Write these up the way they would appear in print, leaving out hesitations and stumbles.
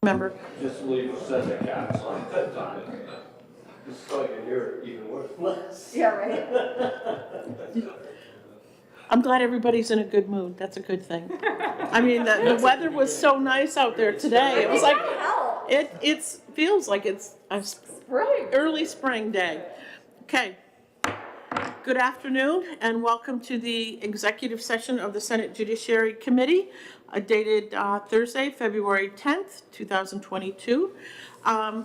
Member. Just leave a set of cats on that time. Just so I can hear it even worse. Yeah, right. I'm glad everybody's in a good mood. That's a good thing. I mean, the weather was so nice out there today. It was like, it feels like it's a Spring. early spring day. Okay. Good afternoon and welcome to the executive session of the Senate Judiciary Committee, dated Thursday, February 10th, 2022.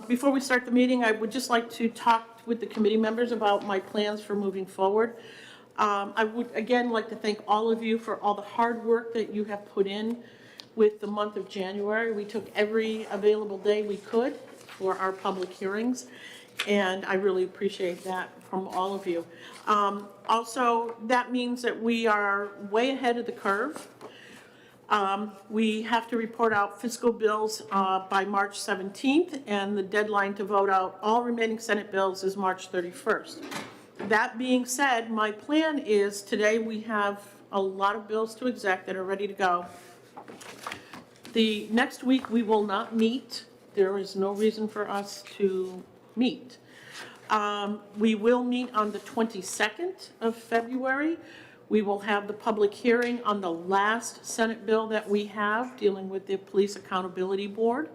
Before we start the meeting, I would just like to talk with the committee members about my plans for moving forward. I would again like to thank all of you for all the hard work that you have put in with the month of January. We took every available day we could for our public hearings, and I really appreciate that from all of you. Also, that means that we are way ahead of the curve. We have to report out fiscal bills by March 17th, and the deadline to vote out all remaining Senate bills is March 31st. That being said, my plan is today we have a lot of bills to exec that are ready to go. The next week we will not meet. There is no reason for us to meet. We will meet on the 22nd of February. We will have the public hearing on the last Senate bill that we have dealing with the Police Accountability Board.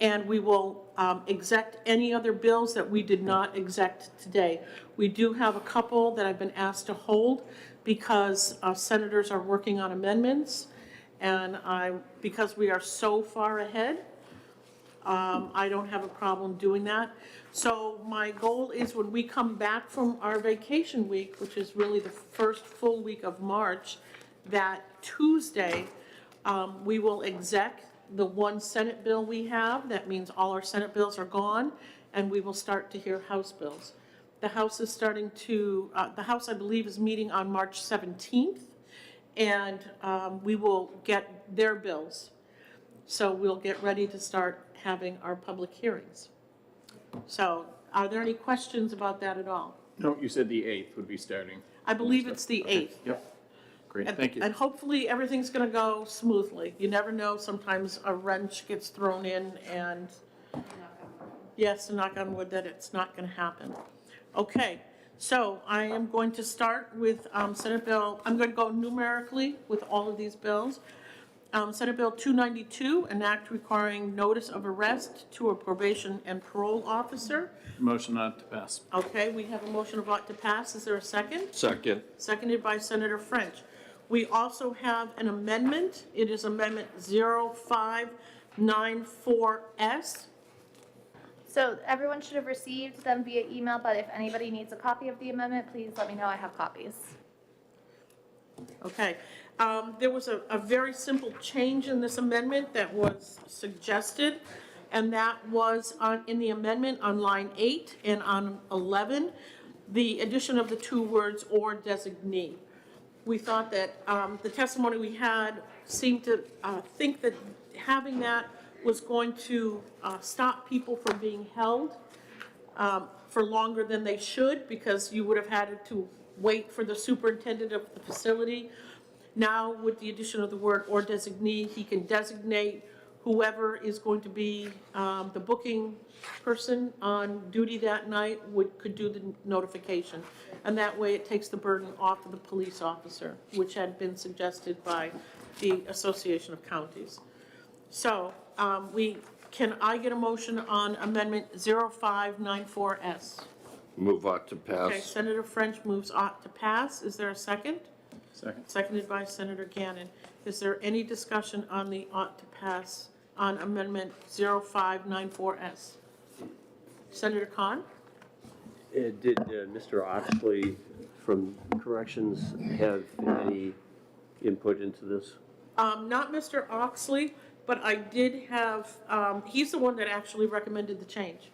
And we will exec any other bills that we did not exec today. We do have a couple that I've been asked to hold because senators are working on amendments. And because we are so far ahead, I don't have a problem doing that. So my goal is when we come back from our vacation week, which is really the first full week of March, that Tuesday, we will exec the one Senate bill we have. That means all our Senate bills are gone, and we will start to hear House bills. The House is starting to, the House, I believe, is meeting on March 17th, and we will get their bills. So we'll get ready to start having our public hearings. So are there any questions about that at all? No, you said the 8th would be starting. I believe it's the 8th. Okay. Yep. Great, thank you. And hopefully everything's going to go smoothly. You never know, sometimes a wrench gets thrown in and yes, to knock on wood that it's not going to happen. Okay, so I am going to start with Senate Bill, I'm going to go numerically with all of these bills. Senate Bill 292, an act requiring notice of arrest to a probation and parole officer. Motion not to pass. Okay, we have a motion of ought to pass. Is there a second? Second. Seconded by Senator French. We also have an amendment. It is Amendment 0594S. So everyone should have received them via email, but if anybody needs a copy of the amendment, please let me know. I have copies. Okay. There was a very simple change in this amendment that was suggested, and that was in the amendment on line 8 and on 11, the addition of the two words "or designee." We thought that the testimony we had seemed to think that having that was going to stop people from being held for longer than they should, because you would have had to wait for the superintendent of the facility. Now, with the addition of the word "or designee," he can designate whoever is going to be the booking person on duty that night could do the notification. And that way it takes the burden off of the police officer, which had been suggested by the Association of Counties. So can I get a motion on Amendment 0594S? Move ought to pass. Okay, Senator French moves ought to pass. Is there a second? Second. Seconded by Senator Gannon. Is there any discussion on the ought to pass on Amendment 0594S? Senator Khan? Did Mr. Oxley from Corrections have any input into this? Not Mr. Oxley, but I did have, he's the one that actually recommended the change.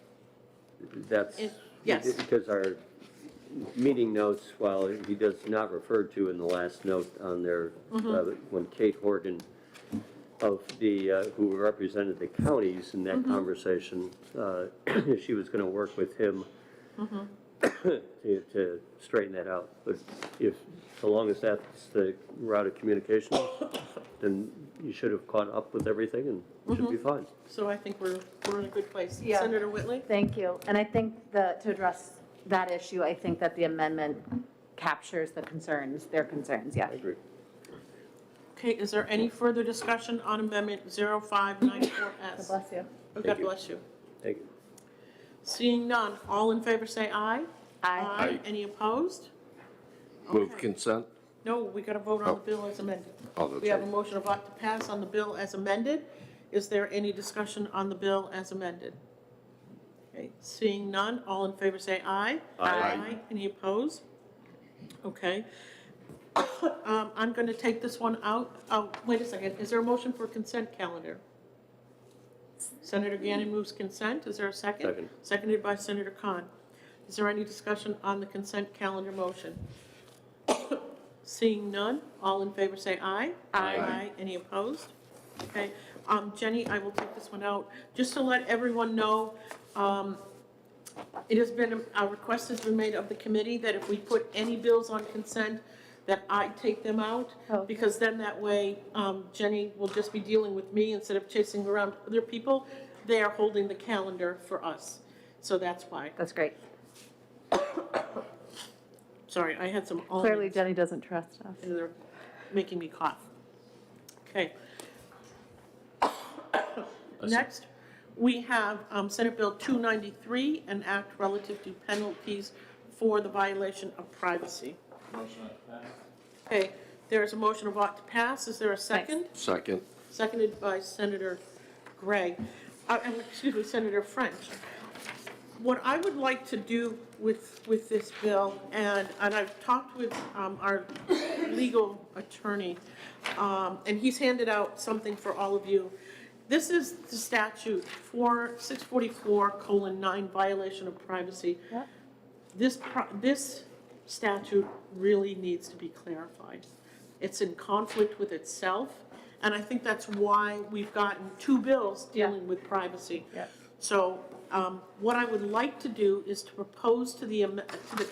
That's Yes. because our meeting notes, while he does not refer to in the last note on there, when Kate Horgan of the who represented the counties in that conversation, she was going to work with him to straighten that out. But so long as that's the route of communication, then you should have caught up with everything and it should be fine. So I think we're in a good place. Yeah. Senator Whitley? Thank you. And I think to address that issue, I think that the amendment captures their concerns, yeah. I agree. Okay, is there any further discussion on Amendment 0594S? God bless you. Oh, God Thank you. bless you. Thank you. Seeing none, all in favor say aye. Aye. Any opposed? Move Okay. consent? No, we got to vote on the bill as amended. Oh, that's We have a right. motion of ought to pass on the bill as amended. Is there any discussion on the bill as amended? Okay, seeing none, all in favor say aye. Aye. Any opposed? Okay. I'm going to take this one out. Oh, wait a second. Is there a motion for consent calendar? Senator Gannon moves consent. Is there a second? Second. Seconded by Senator Khan. Is there any discussion on the consent calendar motion? Seeing none, all in favor say aye. Aye. Any opposed? Okay, Jenny, I will take this one out. Just to let everyone know, it has been, a request has been made of the committee that if we put any bills on consent, that I take them out. Oh. Because then that way, Jenny will just be dealing with me instead of chasing around other people. They are holding the calendar for us. So that's why. That's great. Sorry, I had some Clearly almonds. Jenny doesn't trust us. And they're making me cough. Okay. Next, we have Senate Bill 293, an act relative to penalties for the violation of privacy. Okay, there is a motion of ought to pass. Is there a second? Second. Seconded by Senator Gray, excuse me, Senator French. What I would like to do with this bill, and I've talked with our legal attorney, and he's handed out something for all of you. This is the statute 644:9, violation of privacy. Yep. This statute really needs to be clarified. It's in conflict with itself, and I think that's why we've gotten two bills dealing with privacy. Yep. So what I would like to do is to propose to the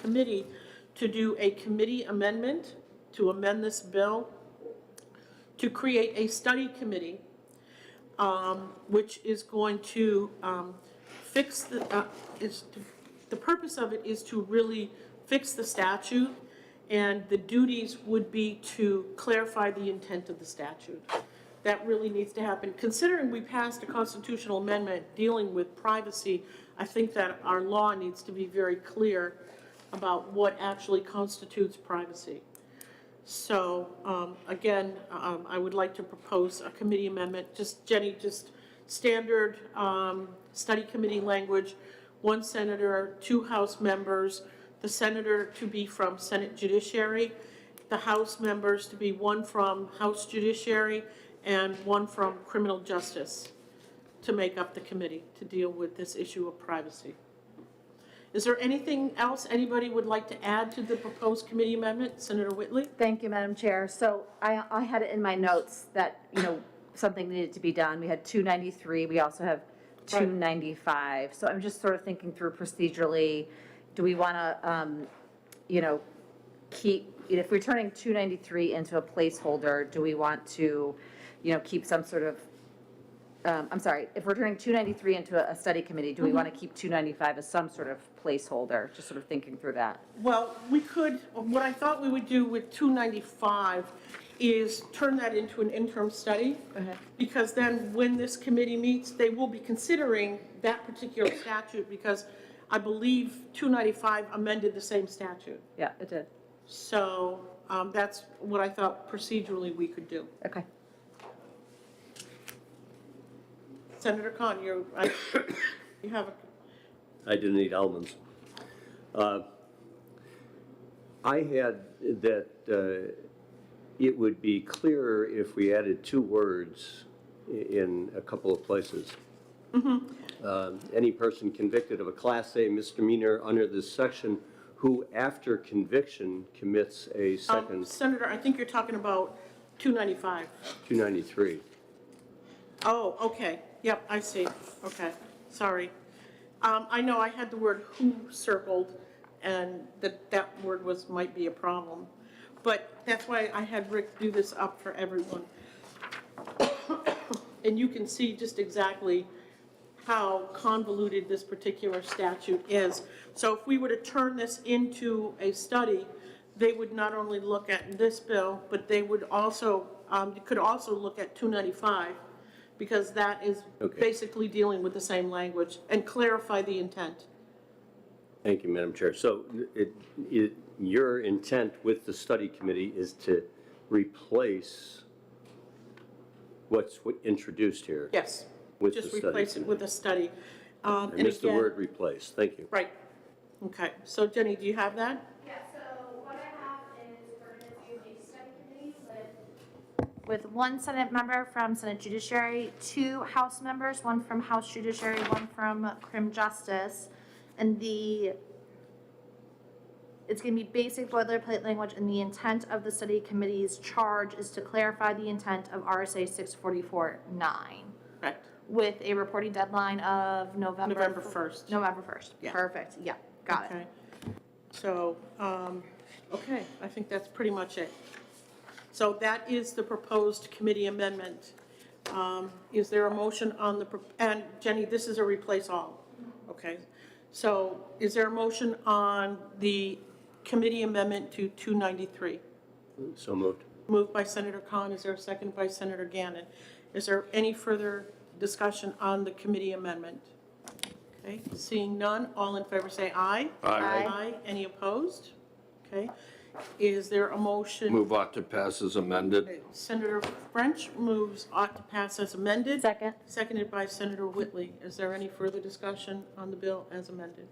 committee to do a committee amendment to amend this bill to create a study committee, which is going to fix the purpose of it is to really fix the statute, and the duties would be to clarify the intent of the statute. That really needs to happen. Considering we passed a constitutional amendment dealing with privacy, I think that our law needs to be very clear about what actually constitutes privacy. So, again, I would like to propose a committee amendment, Jenny, just standard study committee language, 1 senator, 2 House members, the senator to be from Senate Judiciary, the House members to be 1 from House Judiciary, and 1 from Criminal Justice to make up the committee to deal with this issue of privacy. Is there anything else anybody would like to add to the proposed committee amendment? Senator Whitley? Thank you, Madam Chair. So I had it in my notes that, something needed to be done. We had 293, we also have 295. So I'm just sort of thinking through procedurally, do we want to, keep, if we're turning 293 into a placeholder, do we want to, keep some sort of, I'm sorry, if we're turning 293 into a study committee, do we want to keep 295 as some sort of placeholder? Just sort of thinking through that. Well, we could, what I thought we would do with 295 is turn that into an interim study. Okay. Because then when this committee meets, they will be considering that particular statute, because I believe 295 amended the same statute. Yeah, it did. So that's what I thought procedurally we could do. Okay. Senator Khan, you have a, I didn't eat almonds. I had that it would be clearer if we added 2 words in a couple of places. Any person convicted of a Class A misdemeanor under this section who, after conviction, commits a second Senator, I think you're talking about 295. 293. Oh, okay. Yep, I see. Okay, sorry. I know I had the word who circled, and that word might be a problem. But that's why I had Rick do this up for everyone. And you can see just exactly how convoluted this particular statute is. So if we were to turn this into a study, they would not only look at this bill, but they would also, could also look at 295, because that is Okay. basically dealing with the same language, and clarify the intent. Thank you, Madam Chair. So your intent with the study committee is to replace what's introduced here? Yes, With the just study replace it with a study. I missed the word replace. Thank you. Right, okay. So Jenny, do you have that? Yeah, so what I have is we're going to do a study committee with one Senate member from Senate Judiciary, 2 House members, 1 from House Judiciary, 1 from Crim Justice. And it's going to be basic boilerplate language, and the intent of the study committee's charge is to clarify the intent of RSA 644-9 Correct. with a reporting deadline of November 1st. November 1st. Yeah. Perfect. Yeah, got it. Okay. So, okay, I think that's pretty much it. So that is the proposed committee amendment. Is there a motion on the, and Jenny, this is a replace all, okay? So is there a motion on the committee amendment to 293? So moved. Moved by Senator Khan, is there a second by Senator Gannon? Is there any further discussion on the committee amendment? Okay, seeing none, all in favor say aye. Aye. Aye, any opposed? Okay, is there a motion? Move ought to pass as amended. Senator French moves ought to pass as amended. Second. Seconded by Senator Whitley. Is there any further discussion on the bill as amended?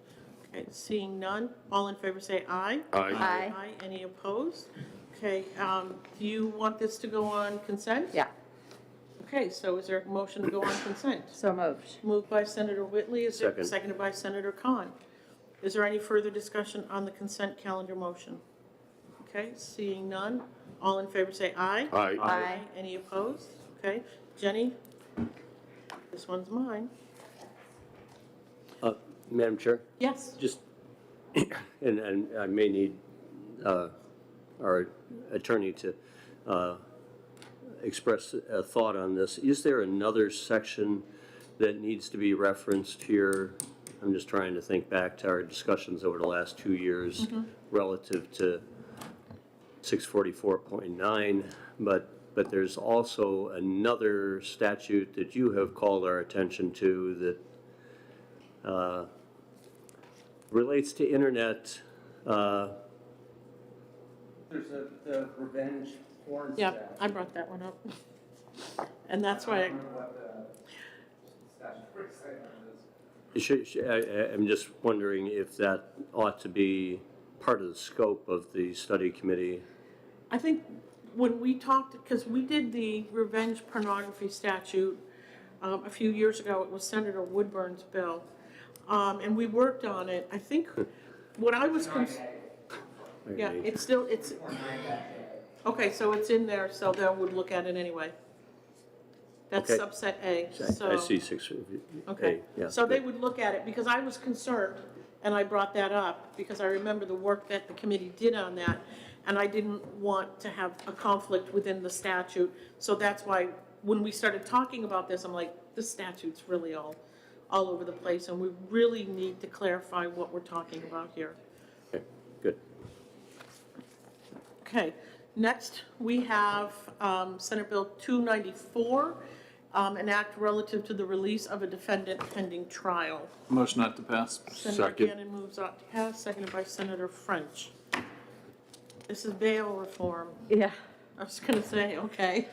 Okay, seeing none, all in favor say aye. Aye. Aye. Aye, any opposed? Okay, do you want this to go on consent? Yeah, Okay, so is there a motion to go on consent? so moved. Moved by Senator Whitley, is there, Second. seconded by Senator Khan. Is there any further discussion on the consent calendar motion? Okay, seeing none, all in favor say aye. Aye. Aye. Any opposed? Okay, Jenny, this one's mine. Madam Chair? Yes, Just, and I may need our attorney to express a thought on this. Is there another section that needs to be referenced here? I'm just trying to think back to our discussions over the last 2 years relative to 644.9, but there's also another statute that you have called our attention to that relates to internet. There's the revenge porn yeah, statute. I brought that one up. And that's why, I don't know what the statutory statement is. I'm just wondering if that ought to be part of the scope of the study committee. I think when we talked, because we did the revenge pornography statute a few years ago, it was Senator Woodburn's bill, and we worked on it. I think what I was, yeah, it's still, it's, okay, so it's in there, so they would look at it anyway. That's Okay. subset A, so. I see 6. Okay, Yeah, so they good. would look at it, because I was concerned, and I brought that up, because I remember the work that the committee did on that, and I didn't want to have a conflict within the statute, so that's why, when we started talking about this, I'm like, this statute's really all over the place, and we really need to clarify what we're talking about here. Okay, good. Okay, next, we have Senate Bill 294, an act relative to the release of a defendant pending trial. Motion not to pass. Senator Second. Gannon moves ought to pass, seconded by Senator French. This is bail reform. Yeah. I was gonna say, okay.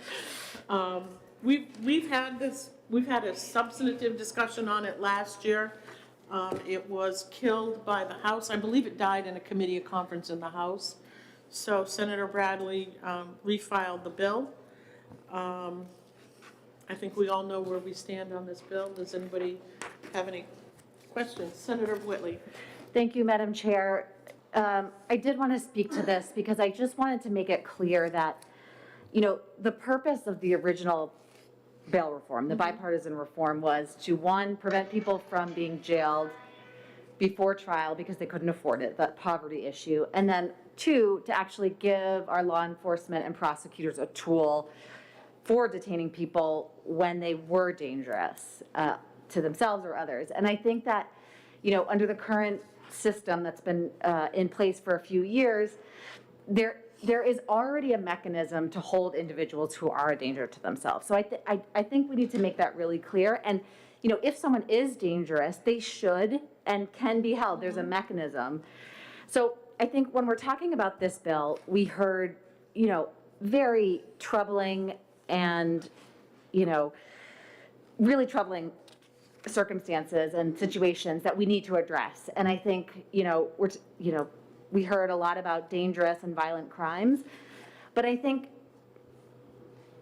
We've had a substantive discussion on it last year. It was killed by the House. I believe it died in a committee of conference in the House. So Senator Bradley refiled the bill. I think we all know where we stand on this bill. Does anybody have any questions? Senator Whitley. Thank you, Madam Chair. I did want to speak to this because I just wanted to make it clear that, you know, the purpose of the original bail reform, the bipartisan reform, was to, one, prevent people from being jailed before trial because they couldn't afford it, that poverty issue. And then 2, to actually give our law enforcement and prosecutors a tool for detaining people when they were dangerous to themselves or others. And I think that, under the current system that's been in place for a few years, there is already a mechanism to hold individuals who are a danger to themselves. So I think we need to make that really clear. And, if someone is dangerous, they should and can be held. There's a mechanism. So I think when we're talking about this bill, we heard, very troubling and, really troubling circumstances and situations that we need to address. And I think, we heard a lot about dangerous and violent crimes, but I think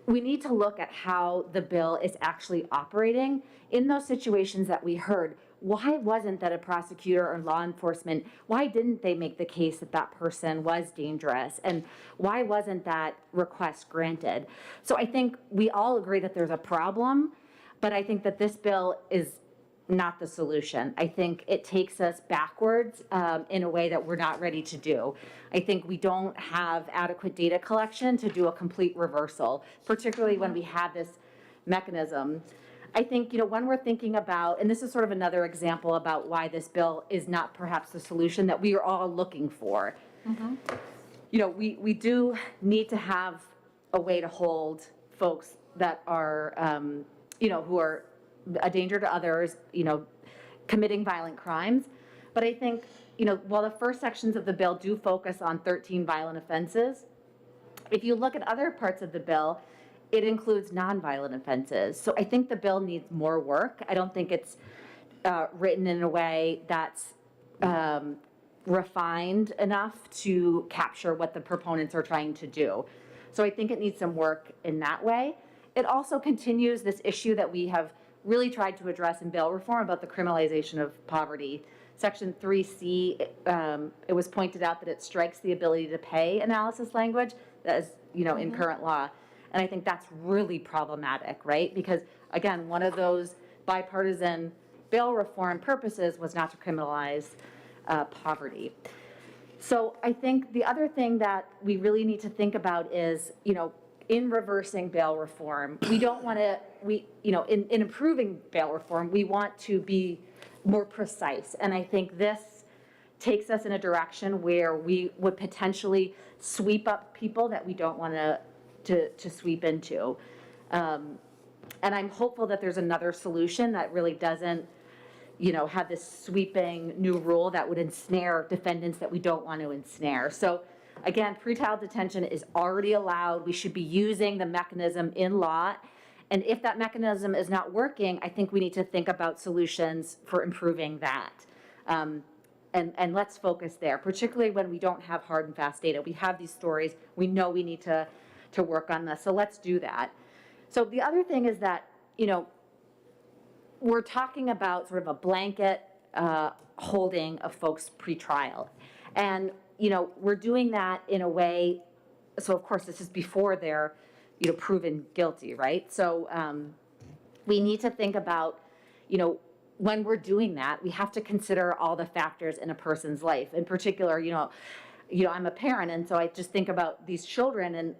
we need to look at how the bill is actually operating in those situations that we heard. Why wasn't that a prosecutor or law enforcement, why didn't they make the case that that person was dangerous? And why wasn't that request granted? So I think we all agree that there's a problem, but I think that this bill is not the solution. I think it takes us backwards in a way that we're not ready to do. I think we don't have adequate data collection to do a complete reversal, particularly when we have this mechanism. I think, when we're thinking about, and this is sort of another example about why this bill is not perhaps the solution that we are all looking for. We do need to have a way to hold folks that are, who are a danger to others, committing violent crimes. But I think, while the first sections of the bill do focus on 13 violent offenses, if you look at other parts of the bill, it includes nonviolent offenses. So I think the bill needs more work. I don't think it's written in a way that's refined enough to capture what the proponents are trying to do. So I think it needs some work in that way. It also continues this issue that we have really tried to address in bail reform about the criminalization of poverty. Section 3C, it was pointed out that it strikes the ability to pay analysis language that is, in current law. And I think that's really problematic, right? Because again, one of those bipartisan bail reform purposes was not to criminalize poverty. So I think the other thing that we really need to think about is, in reversing bail reform, we don't want to, in improving bail reform, we want to be more precise. And I think this takes us in a direction where we would potentially sweep up people that we don't want to sweep into. And I'm hopeful that there's another solution that really doesn't, have this sweeping new rule that would ensnare defendants that we don't want to ensnare. So again, pretrial detention is already allowed. We should be using the mechanism in law. And if that mechanism is not working, I think we need to think about solutions for improving that. And let's focus there, particularly when we don't have hard and fast data. We have these stories. We know we need to work on this. So let's do that. So the other thing is that, we're talking about sort of a blanket holding of folks pretrial. And we're doing that in a way, so of course this is before they're, proven guilty, right? So we need to think about, when we're doing that, we have to consider all the factors in a person's life. In particular, I'm a parent, and so I just think about these children and,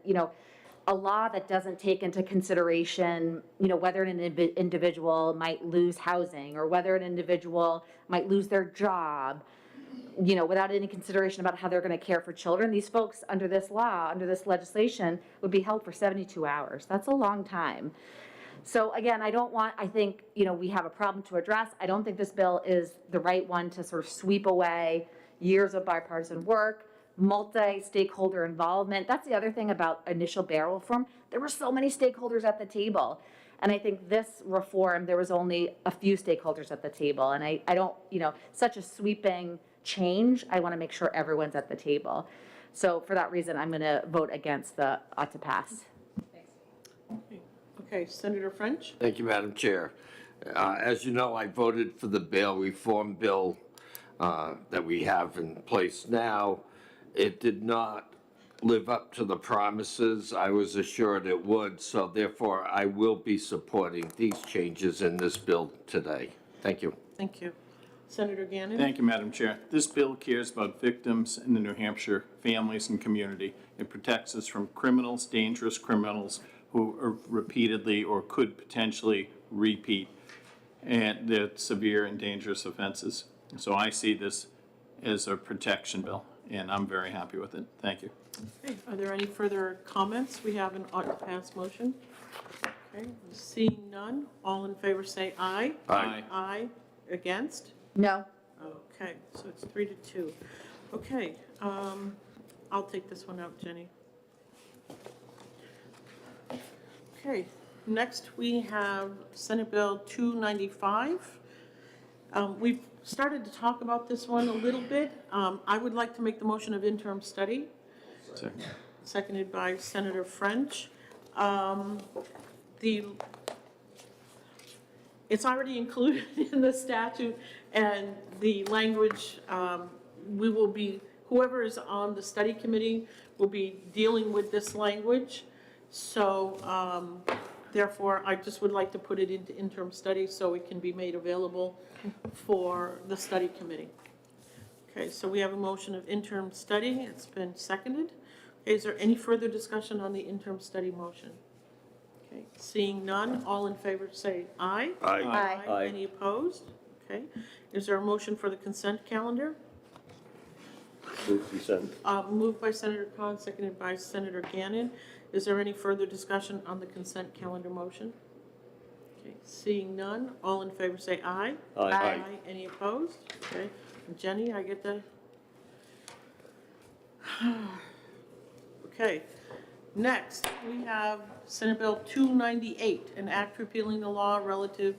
a law that doesn't take into consideration, whether an individual might lose housing or whether an individual might lose their job, without any consideration about how they're going to care for children. These folks under this law, under this legislation, would be held for 72 hours. That's a long time. So again, I think, we have a problem to address. I don't think this bill is the right one to sort of sweep away years of bipartisan work, multi-stakeholder involvement. That's the other thing about initial bail reform. There were so many stakeholders at the table. And I think this reform, there was only a few stakeholders at the table. And I don't, such a sweeping change, I want to make sure everyone's at the table. So for that reason, I'm going to vote against the ought to pass. Okay, Senator French? Thank you, Madam Chair. As you know, I voted for the bail reform bill that we have in place now. It did not live up to the promises I was assured it would, so therefore I will be supporting these changes in this bill today. Thank you. Thank you. Senator Gannon? Thank you, Madam Chair. This bill cares about victims in the New Hampshire families and community. It protects us from criminals, dangerous criminals who are repeatedly or could potentially repeat and their severe and dangerous offenses. So I see this as a protection bill, and I'm very happy with it. Thank you. Okay, are there any further comments? We have an ought to pass motion. Okay, seeing none, all in favor say aye. Aye. Aye. Against? No? Okay, so it's 3-2. Okay, I'll take this one out, Jenny. Okay, next we have Senate Bill 295. We've started to talk about this one a little bit. I would like to make the motion of interim study, Second. seconded by Senator French. It's already included in the statute, and the language, we will be, whoever is on the study committee will be dealing with this language. So therefore, I just would like to put it into interim study so it can be made available for the study committee. Okay, so we have a motion of interim study. It's been seconded. Okay, is there any further discussion on the interim study motion? Okay, seeing none, all in favor say aye. Aye. Aye. Aye. Any opposed? Okay, is there a motion for the consent calendar? Move consent. Moved by Senator Khan, seconded by Senator Gannon. Is there any further discussion on the consent calendar motion? Okay, seeing none, all in favor say aye. Aye. Any opposed? Okay, Jenny, I get the... Okay, next, we have Senate Bill 298, an act repealing the law relative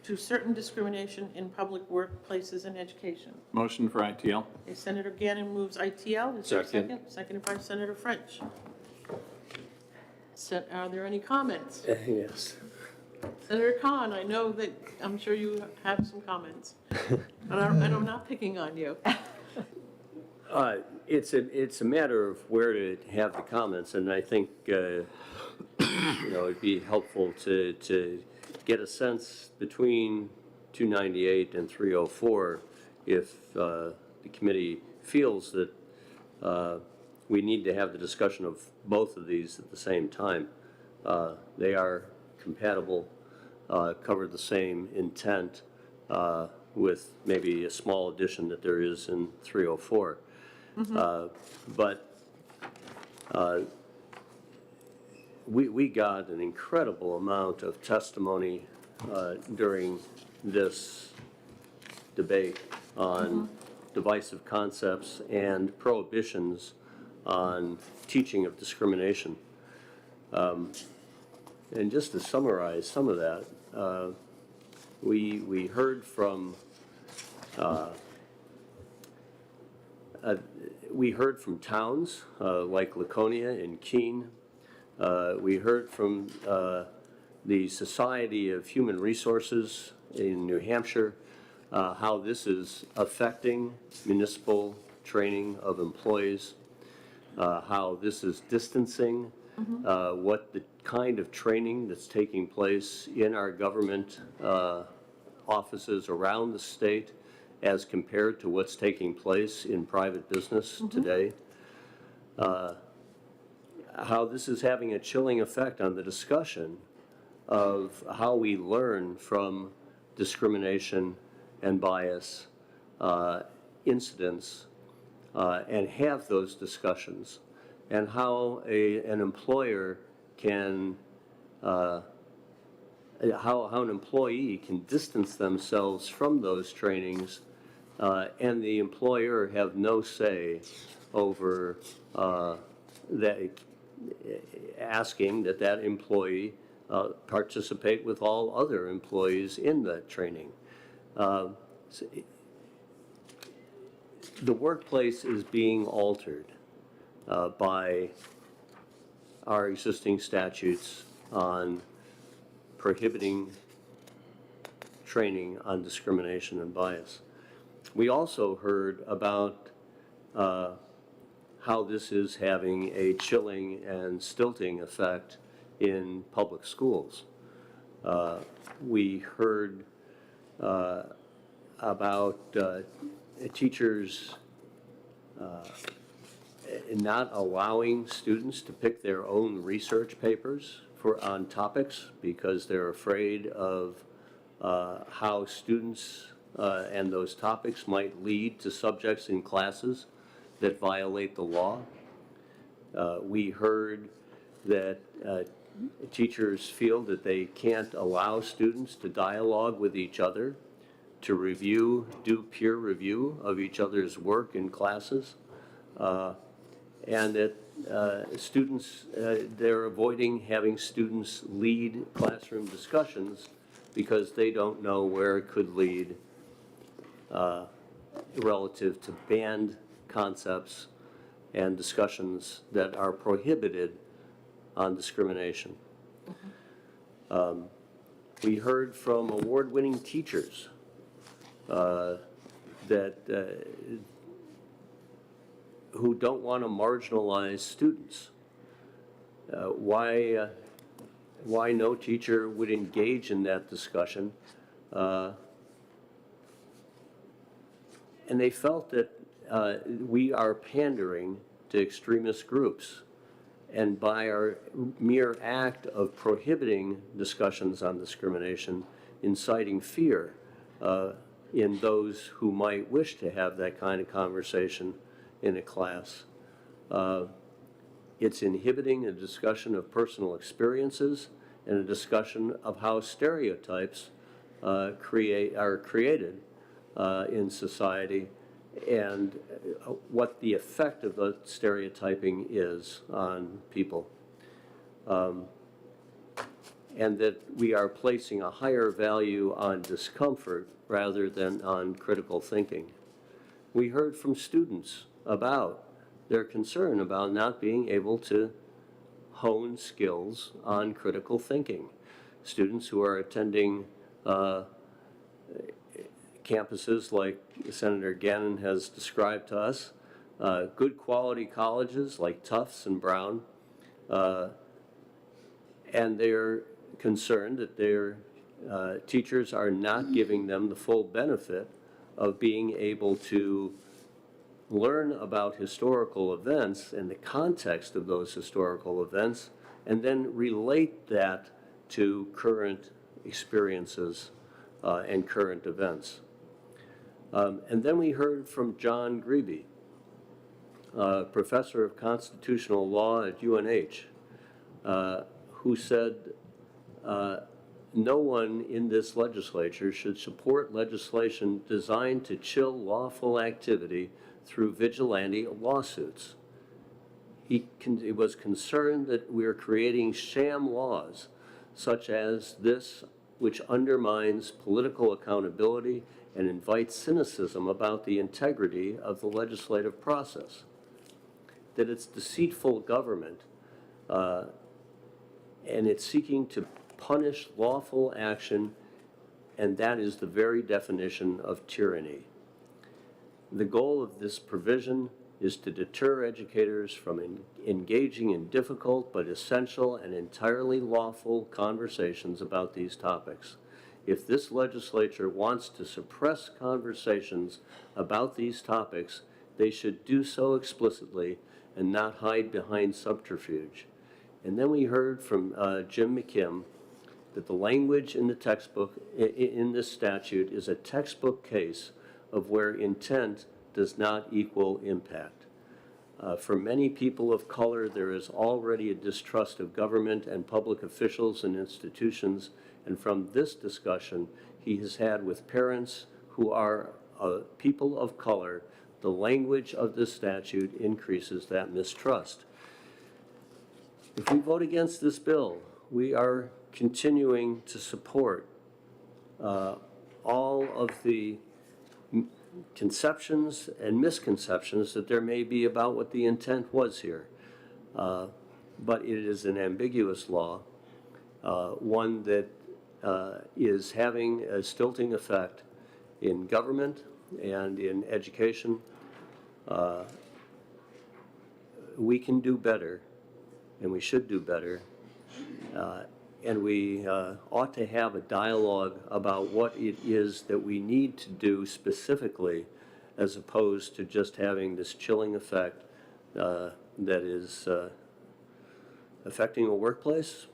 to certain discrimination in public workplaces and education. Motion for ITL. Okay, Senator Gannon moves ITL. Is there a Second. second? Seconded by Senator French. Are there any comments? Yes. Senator Khan, I know that, I'm sure you have some comments. And I'm not picking on you. It's a matter of where to have the comments, and I think, it'd be helpful to get a sense between 298 and 304 if the committee feels that we need to have the discussion of both of these at the same time. They are compatible, cover the same intent, with maybe a small addition that there is in 304. But we got an incredible amount of testimony during this debate on divisive concepts and prohibitions on teaching of discrimination. And just to summarize some of that, we heard from towns like Laconia and Keene. We heard from the Society of Human Resources in New Hampshire, how this is affecting municipal training of employees, how this is distancing what the kind of training that's taking place in our government offices around the state as compared to what's taking place in private business today. How this is having a chilling effect on the discussion of how we learn from discrimination and bias incidents and have those discussions, and how an employer can, how an employee can distance themselves from those trainings and the employer have no say over that, asking that employee participate with all other employees in that training. The workplace is being altered by our existing statutes on prohibiting training on discrimination and bias. We also heard about how this is having a chilling and stilting effect in public schools. We heard about teachers not allowing students to pick their own research papers on topics because they're afraid of how students and those topics might lead to subjects in classes that violate the law. We heard that teachers feel that they can't allow students to dialogue with each other, to do peer review of each other's work in classes, and that students, they're avoiding having students lead classroom discussions because they don't know where it could lead relative to banned concepts and discussions that are prohibited on discrimination. We heard from award-winning teachers who don't want to marginalize students. Why no teacher would engage in that discussion. And they felt that we are pandering to extremist groups. And by our mere act of prohibiting discussions on discrimination, inciting fear in those who might wish to have that kind of conversation in a class. It's inhibiting a discussion of personal experiences and a discussion of how stereotypes are created in society and what the effect of the stereotyping is on people. And that we are placing a higher value on discomfort rather than on critical thinking. We heard from students about their concern about not being able to hone skills on critical thinking. Students who are attending campuses like Senator Gannon has described to us, good quality colleges like Tufts and Brown, and they're concerned that their teachers are not giving them the full benefit of being able to learn about historical events and the context of those historical events, and then relate that to current experiences and current events. And then we heard from John Grebe, professor of constitutional law at UNH, who said no one in this legislature should support legislation designed to chill lawful activity through vigilante lawsuits. He was concerned that we are creating sham laws such as this, which undermines political accountability and invites cynicism about the integrity of the legislative process. That it's deceitful government and it's seeking to punish lawful action, and that is the very definition of tyranny. The goal of this provision is to deter educators from engaging in difficult but essential and entirely lawful conversations about these topics. If this legislature wants to suppress conversations about these topics, they should do so explicitly and not hide behind subterfuge. And then we heard from Jim McKim that the language in the textbook, in this statute, is a textbook case of where intent does not equal impact. For many people of color, there is already a distrust of government and public officials and institutions, and from this discussion he has had with parents who are people of color, the language of this statute increases that mistrust. If we vote against this bill, we are continuing to support all of the conceptions and misconceptions that there may be about what the intent was here. But it is an ambiguous law, one that is having a stilting effect in government and in education. We can do better, and we should do better And we ought to have a dialogue about what it is that we need to do specifically, as opposed to just having this chilling effect that is affecting a workplace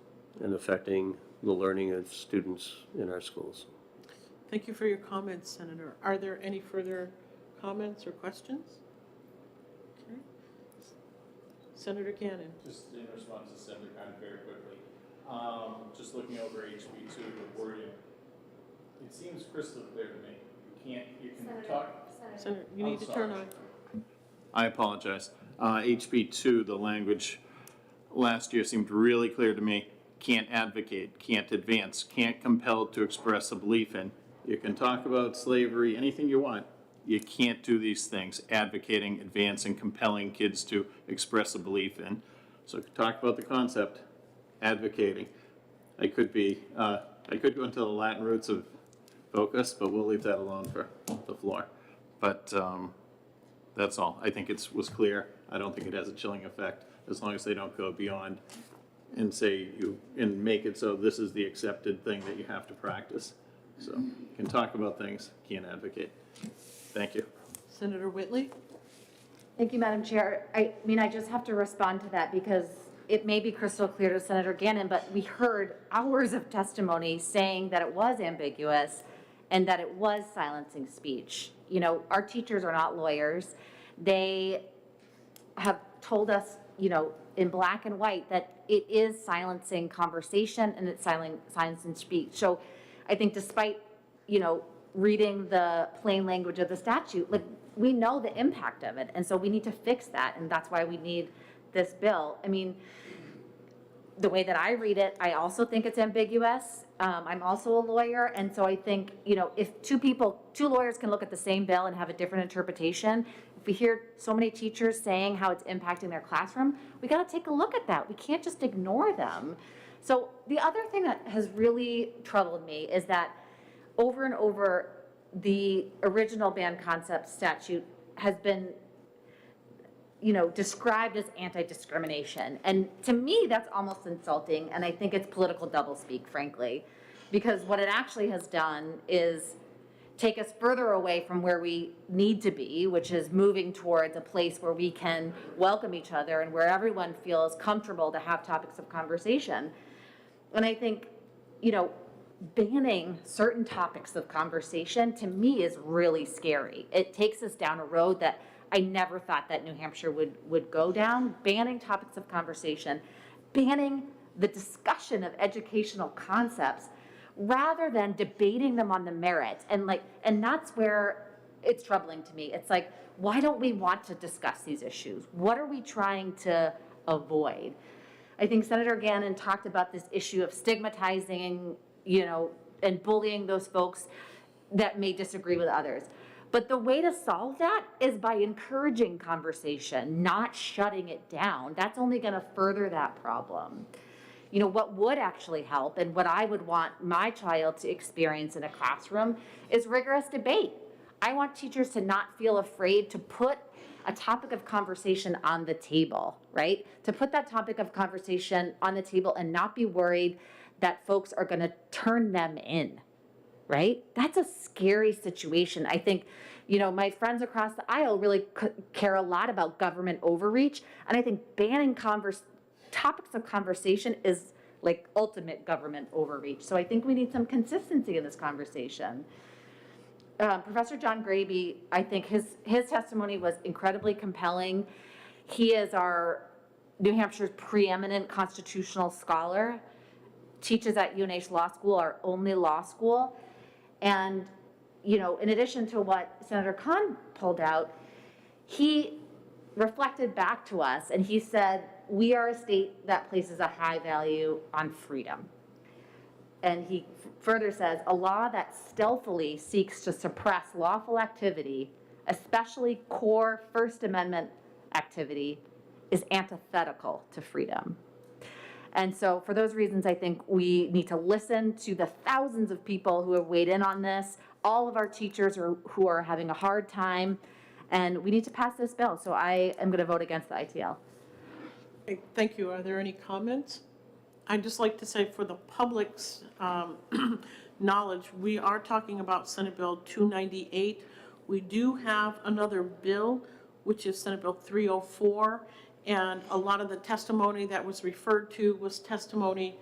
and affecting the learning of students in our schools. Thank you for your comments, Senator. Are there any further comments or questions? Okay. Senator Gannon. Just in response to Senator Khan very quickly, just looking over HB2, the wording, it seems crystal clear to me. You can talk. Senator, you need to turn on. I apologize. HB2, the language last year seemed really clear to me. Can't advocate, can't advance, can't compel to express a belief in. You can talk about slavery, anything you want. You can't do these things, advocating, advancing, compelling kids to express a belief in. So talk about the concept, advocating. I could go into the Latin roots of focus, but we'll leave that alone for the floor. But that's all. I think it was clear. I don't think it has a chilling effect, as long as they don't go beyond and say and make it so this is the accepted thing that you have to practice. So you can talk about things, can't advocate. Thank you. Senator Whitley? Thank you, Madam Chair. I mean, I just have to respond to that because it may be crystal clear to Senator Gannon, but we heard hours of testimony saying that it was ambiguous and that it was silencing speech. You know, our teachers are not lawyers. They have told us, you know, in black and white that it is silencing conversation and it's silencing speech. So I think despite, you know, reading the plain language of the statute, like, we know the impact of it. And so we need to fix that. And that's why we need this bill. I mean, the way that I read it, I also think it's ambiguous. I'm also a lawyer. And so I think, you know, if two lawyers can look at the same bill and have a different interpretation, if we hear so many teachers saying how it's impacting their classroom, we got to take a look at that. We can't just ignore them. So the other thing that has really troubled me is that over and over, the original banned concept statute has been, you know, described as anti-discrimination. And to me, that's almost insulting, and I think it's political doublespeak, frankly, because what it actually has done is take us further away from where we need to be, which is moving towards a place where we can welcome each other and where everyone feels comfortable to have topics of conversation. And I think, you know, banning certain topics of conversation to me is really scary. It takes us down a road that I never thought that New Hampshire would go down. Banning topics of conversation, banning the discussion of educational concepts rather than debating them on the merits. And that's where it's troubling to me. It's like, why don't we want to discuss these issues? What are we trying to avoid? I think Senator Gannon talked about this issue of stigmatizing, you know, and bullying those folks that may disagree with others. But the way to solve that is by encouraging conversation, not shutting it down. That's only going to further that problem. You know, what would actually help and what I would want my child to experience in a classroom is rigorous debate. I want teachers to not feel afraid to put a topic of conversation on the table, right? To put that topic of conversation on the table and not be worried that folks are going to turn them in, right? That's a scary situation. I think, you know, my friends across the aisle really care a lot about government overreach, and I think banning topics of conversation is like ultimate government overreach. So I think we need some consistency in this conversation. Professor John Graby, I think his testimony was incredibly compelling. He is our New Hampshire's preeminent constitutional scholar, teaches at UNH Law School, our only law school. And, you know, in addition to what Senator Khan pulled out, he reflected back to us and he said, we are a state that places a high value on freedom. And he further says, a law that stealthily seeks to suppress lawful activity, especially core First Amendment activity, is antithetical to freedom. And so for those reasons, I think we need to listen to the thousands of people who have weighed in on this, all of our teachers who are having a hard time, and we need to pass this bill. So I am going to vote against the ITL. Okay, thank you. Are there any comments? I'd just like to say for the public's knowledge, we are talking about Senate Bill 298. We do have another bill, which is Senate Bill 304, and a lot of the testimony that was referred to was testimony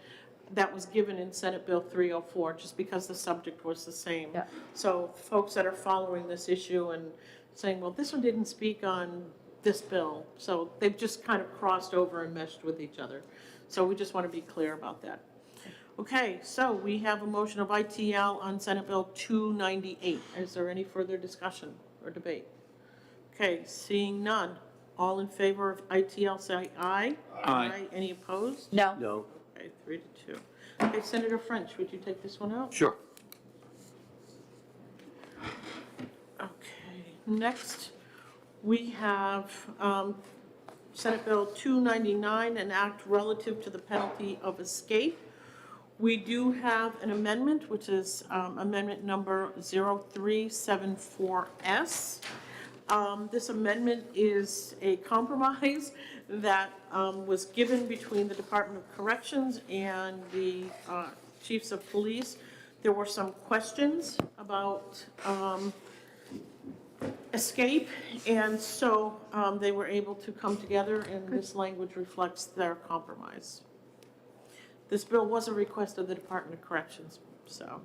that was given in Senate Bill 304, just because the subject was the same. Yeah. So folks that are following this issue and saying, well, this one didn't speak on this bill, so they've just kind of crossed over and meshed with each other. So we just want to be clear about that. Okay, so we have a motion of ITL on Senate Bill 298. Is there any further discussion or debate? Okay, seeing none. All in favor of ITL, say aye. Aye. Any opposed? No. No? Okay, 3-2. Okay, Senator French, would you take this one out? Sure. Okay, next, we have Senate Bill 299, an act relative to the penalty of escape. We do have an amendment, which is amendment number 0374S. This amendment is a compromise that was given between the Department of Corrections and the chiefs of police. There were some questions about escape, and so they were able to come together, and this language reflects their compromise. This bill was a request of the Department of Corrections, so.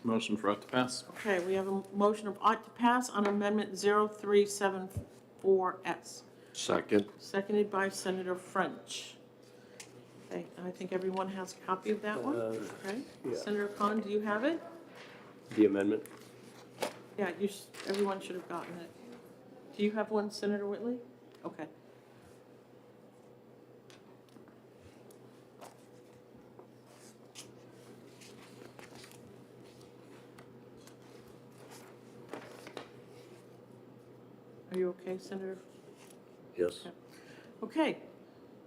Motion for ought to pass. Okay, we have a motion of ought to pass on Amendment 0374S, Second. seconded by Senator French. Okay, I think everyone has a copy of that one, okay? yeah. Senator Khan, do you have it? The amendment? Yeah, everyone should have gotten it. Do you have one, Senator Whitley? Okay. Are you okay, Senator? Yes. Okay,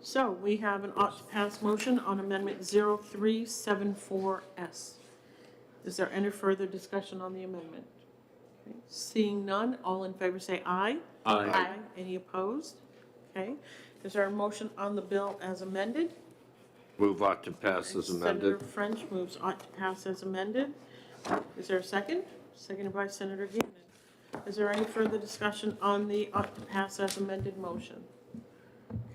so we have an ought to pass motion on Amendment 0374S. Is there any further discussion on the amendment? Okay, seeing none, all in favor say aye. Aye. Any opposed? Okay, is there a motion on the bill as amended? Move ought to pass as amended. Senator French moves ought to pass as amended. Is there a second? Seconded by Senator Gannon. Is there any further discussion on the ought to pass as amended motion?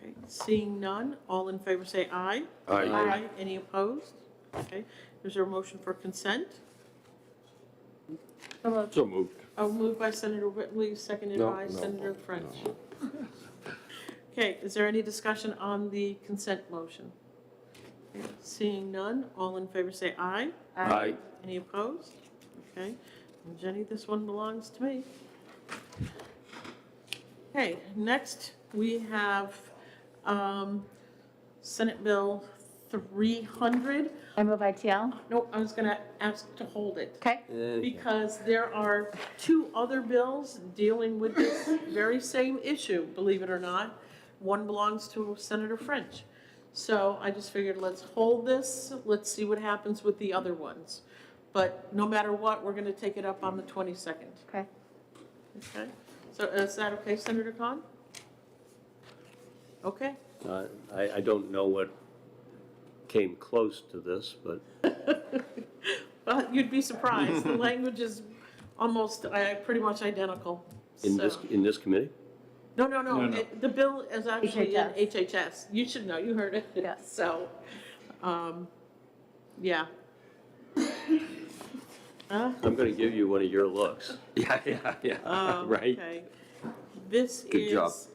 Okay, seeing none, all in favor say aye. Aye. Any opposed? Okay, is there a motion for consent? So moved. Oh, moved by Senator Whitley, seconded No, by no, Senator no. French. Okay, is there any discussion on the consent motion? Okay, seeing none, all in favor say aye. Aye. Any opposed? Okay, and Jenny, this one belongs to me. Okay, next we have Senate Bill 300. I move ITL. No, I was gonna ask to hold it. Okay. Because there are two other bills dealing with this very same issue, believe it or not. One belongs to Senator French. So I just figured, let's hold this, let's see what happens with the other ones. But no matter what, we're gonna take it up on the 22nd. Okay. Okay? So is that okay, Senator Khan? Okay. I don't know what came close to this, but Well, you'd be surprised. The language is almost, pretty much identical. in So- this committee? No. No. The bill is actually in HHS. HHS. You should know, you heard it. Yes. So, yeah. I'm going to give you one of your looks. Yeah. Right. Okay. This Good job. is,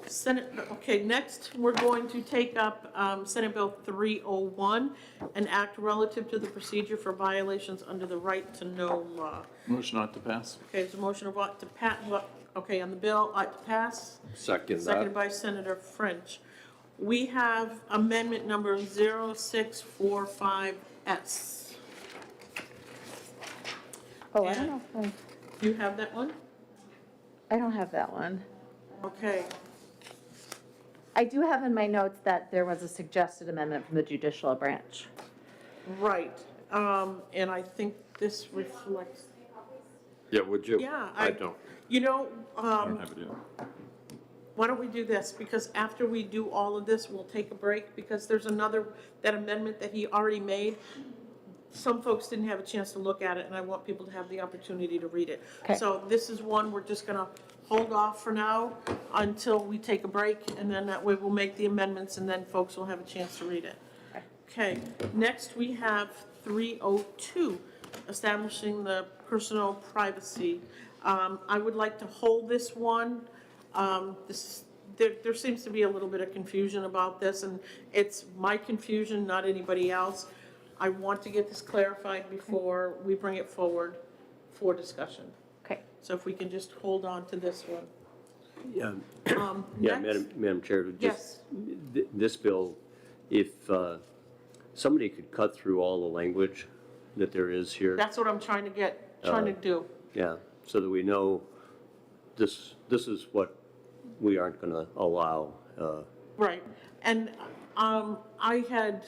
Senate, okay, next, we're going to take up, Senate Bill 301, an act relative to the procedure for violations under the right to know law. Motion ought to pass. Okay, there's a motion of ought to pass, okay, on the bill, ought to pass. Second Seconded that. by Senator French. We have amendment number 0645S. Oh, I don't know. Do you have that one? I don't have that one. Okay, I do have in my notes that there was a suggested amendment from the judicial branch. right. And I think this reflects, Yeah, would you? yeah. I don't. You know, I don't have it yet. why don't we do this? Because after we do all of this, we'll take a break, because there's another, that amendment that he already made. Some folks didn't have a chance to look at it, and I want people to have the opportunity to read it. Okay. So this is one we're just gonna hold off for now until we take a break, and then that way we'll make the amendments, and then folks will have a chance to read it. Okay, next we have 302, establishing the personal privacy. I would like to hold this one. There seems to be a little bit of confusion about this, and it's my confusion, not anybody else. I want to get this clarified before we bring it forward for discussion. Okay. So if we can just hold on to this one. Yeah, Next- Madam Chair, Yes. this bill, if somebody could cut through all the language that there is here, That's what I'm trying to do. yeah, so that we know this is what we aren't going to allow. Right, and I had,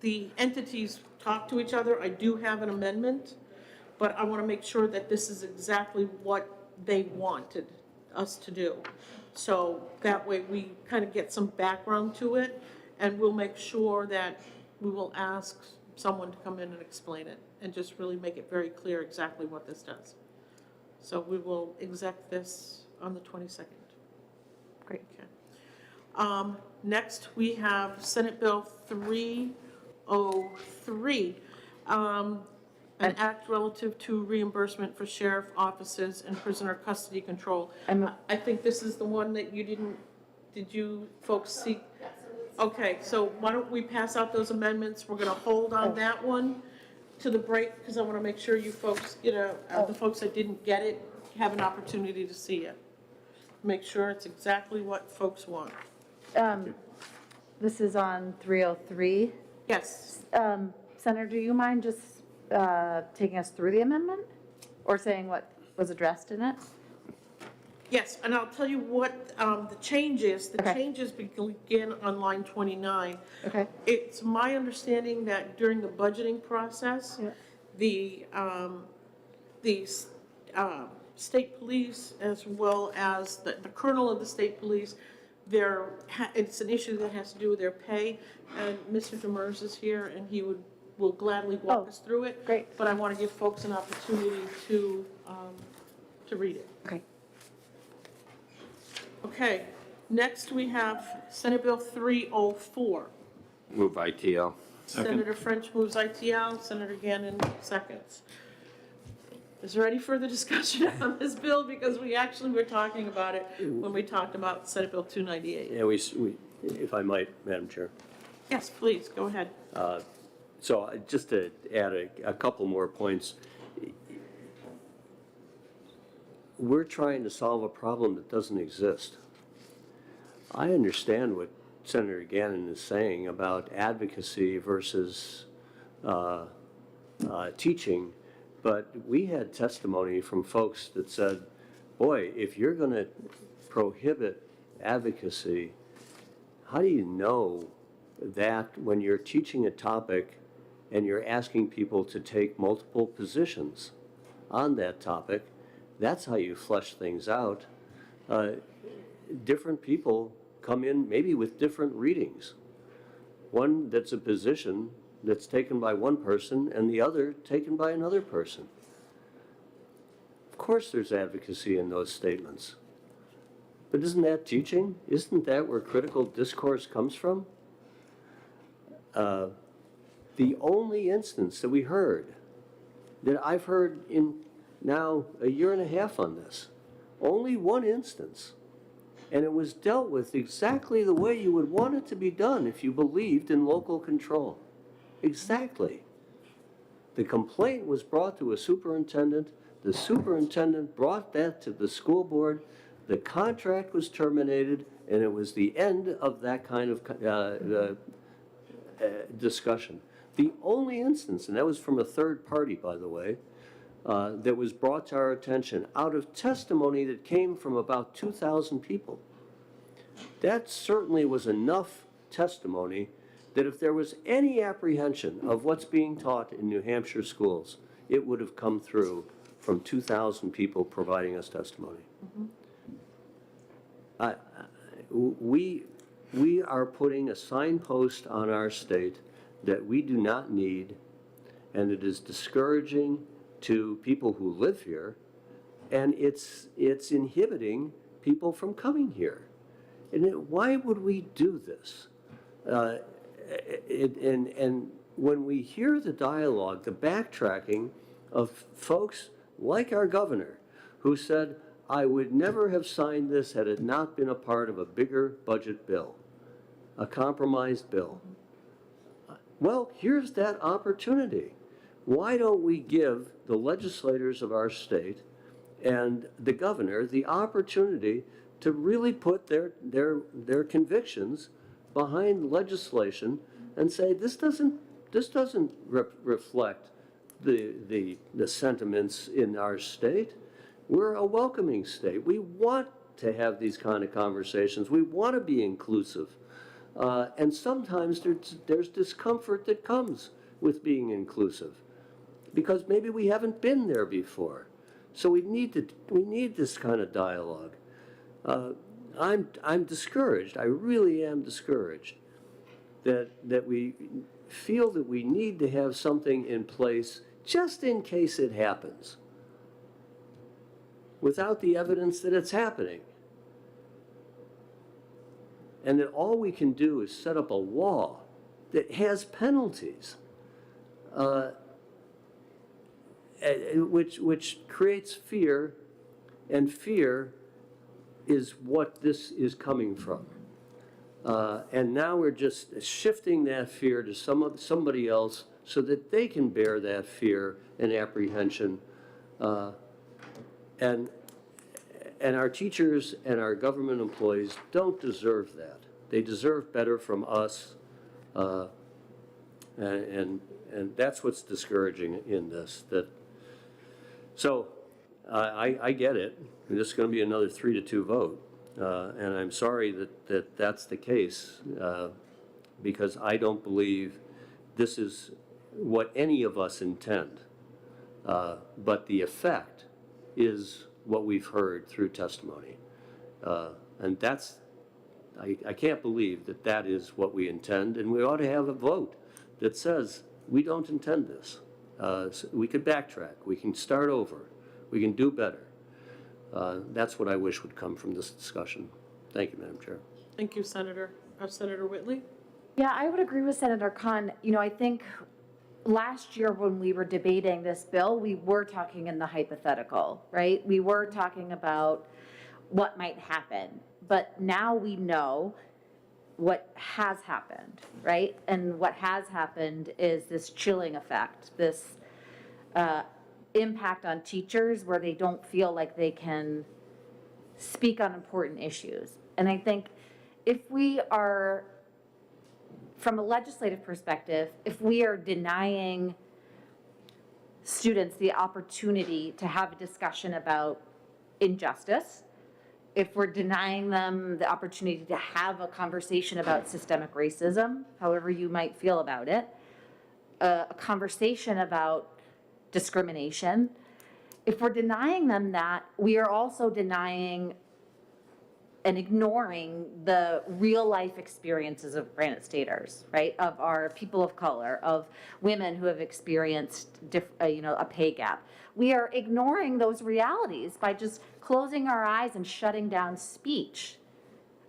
the entities talk to each other. I do have an amendment, but I want to make sure that this is exactly what they wanted us to do. So that way we kind of get some background to it, and we'll make sure that we will ask someone to come in and explain it, and just really make it very clear exactly what this does. So we will exec this on the 22nd. Great. Okay. Next, we have Senate Bill 303, an act relative to reimbursement for sheriff offices and prisoner custody control. I think this is the one that you did you folks see? Okay, so why don't we pass out those amendments? We're gonna hold on that one to the break, because I wanna make sure you folks, the folks that didn't get it have an opportunity to see it. Make sure it's exactly what folks want. This is on 303. Yes, Senator, do you mind just taking us through the amendment? Or saying what was addressed in it? yes, and I'll tell you what the change is. The Okay. changes begin on line 29. Okay. It's my understanding that during the budgeting process, Yeah. the state police, as well as the colonel of the state police, it's an issue that has to do with their pay, and Mr. Demers is here, and he will gladly walk us through it. Great. But I want to give folks an opportunity to read it. Okay. Okay, next we have Senate Bill 304. Move ITL. Senator French moves ITL, Senator Gannon seconds. Is there any further discussion on this bill? Because we actually were talking about it when we talked about Senate Bill 298. Yeah, if I might, Madam Chair. Yes, please, go ahead. So just to add a couple more points, we're trying to solve a problem that doesn't exist. I understand what Senator Gannon is saying about advocacy versus teaching, but we had testimony from folks that said, boy, if you're going to prohibit advocacy, how do you know that when you're teaching a topic and you're asking people to take multiple positions on that topic, that's how you flesh things out. Different people come in maybe with different readings. One that's a position that's taken by one person and the other taken by another person. Of course there's advocacy in those statements. But isn't that teaching? Isn't that where critical discourse comes from? The only instance that we heard, that I've heard in now a year and a half on this, only one instance, and it was dealt with exactly the way you would want it to be done if you believed in local control. Exactly. The complaint was brought to a superintendent, the superintendent brought that to the school board, the contract was terminated, and it was the end of that kind of discussion. The only instance, and that was from a third party, by the way, that was brought to our attention out of testimony that came from about 2,000 people. That certainly was enough testimony that if there was any apprehension of what's being taught in New Hampshire schools, it would have come through from 2,000 people providing us testimony. we are putting a signpost on our state that we do not need, and it is discouraging to people who live here, and it's inhibiting people from coming here. And why would we do this? And when we hear the dialogue, the backtracking of folks like our governor, who said, I would never have signed this had it not been a part of a bigger budget bill, a compromised bill. Well, here's that opportunity. Why don't we give the legislators of our state and the governor the opportunity to really put their convictions behind legislation and say, this doesn't reflect the sentiments in our state. We're a welcoming state. We want to have these kind of conversations. We want to be inclusive. And sometimes there's discomfort that comes with being inclusive because maybe we haven't been there before. So we need this kind of dialogue. I'm discouraged. I really am discouraged that we feel that we need to have something in place just in case it happens, without the evidence that it's happening. And that all we can do is set up a law that has penalties, which creates fear, and fear is what this is coming from. And now we're just shifting that fear to somebody else so that they can bear that fear and apprehension. And our teachers and our government employees don't deserve that. They deserve better from us. And that's what's discouraging in this. So I get it. This is going to be another 3-2 vote. And I'm sorry that that's the case, because I don't believe this is what any of us intend. But the effect is what we've heard through testimony. And that's, I can't believe that is what we intend, and we ought to have a vote that says we don't intend this. So we could backtrack, we can start over, we can do better. That's what I wish would come from this discussion. Thank you, Madam Chair. Thank you, Senator. Senator Whitley? Yeah, I would agree with Senator Khan. You know, I think last year when we were debating this bill, we were talking in the hypothetical, right? We were talking about what might happen. But now we know what has happened, right? And what has happened is this chilling effect, this impact on teachers where they don't feel like they can speak on important issues. And I think if we are, from a legislative perspective, if we are denying students the opportunity to have a discussion about injustice, if we're denying them the opportunity to have a conversation about systemic racism, however you might feel about it, a conversation about discrimination, if we're denying them that, we are also denying and ignoring the real life experiences of Granite Staters, right? Of our people of color, of women who have experienced a pay gap. We are ignoring those realities by just closing our eyes and shutting down speech.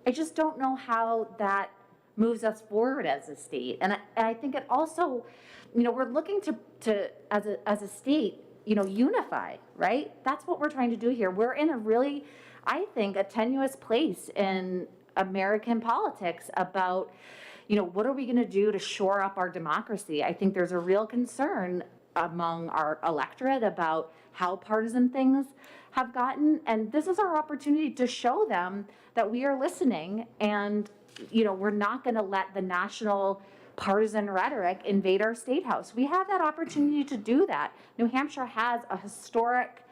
I just don't know how that moves us forward as a state. And I think it also, we're looking to as a state, unify, right? That's what we're trying to do here. We're in a really, I think, a tenuous place in American politics about, what are we going to do to shore up our democracy? I think there's a real concern among our electorate about how partisan things have gotten. And this is our opportunity to show them that we are listening and, we're not going to let the national partisan rhetoric invade our state house. We have that opportunity to do that. New Hampshire has a historic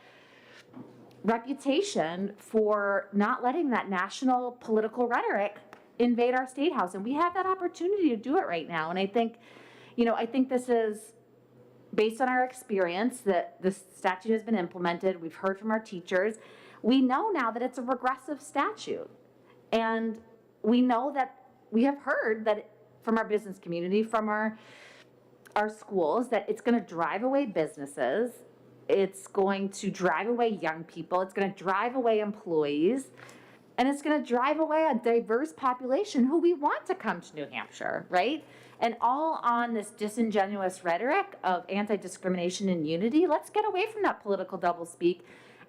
reputation for not letting that national political rhetoric invade our state house. And we have that opportunity to do it right now. And I think, this is based on our experience that the statute has been implemented. We've heard from our teachers. We know now that it's a regressive statute. And we know that, we have heard that from our business community, from our schools, that it's gonna drive away businesses, it's going to drive away young people, it's gonna drive away employees, and it's gonna drive away a diverse population who we want to come to New Hampshire, right? And all on this disingenuous rhetoric of anti-discrimination and unity. Let's get away from that political doublespeak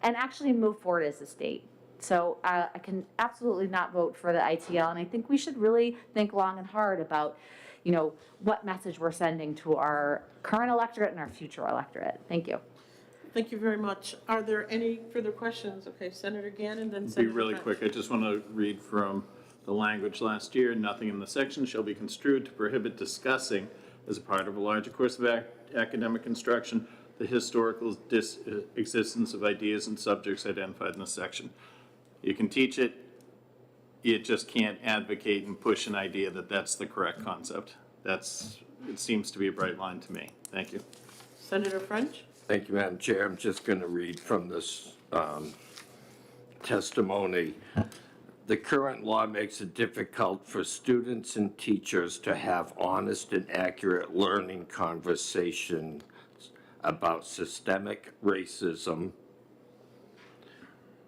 and actually move forward as a state. So I can absolutely not vote for the ITL, and I think we should really think long and hard about, you know, what message we're sending to our current electorate and our future electorate. Thank you. Thank you very much. Are there any further questions? Okay, Senator Gannon, then Be Senator really French. quick. I just want to read from the language last year. Nothing in the section shall be construed to prohibit discussing, as a part of a larger course of academic instruction, the historical existence of ideas and subjects identified in the section. You can teach it, you just can't advocate and push an idea that that's the correct concept. It seems to be a bright line to me. Thank you. Senator French? Thank you, Madam Chair. I'm just going to read from this testimony. The current law makes it difficult for students and teachers to have honest and accurate learning conversations about systemic racism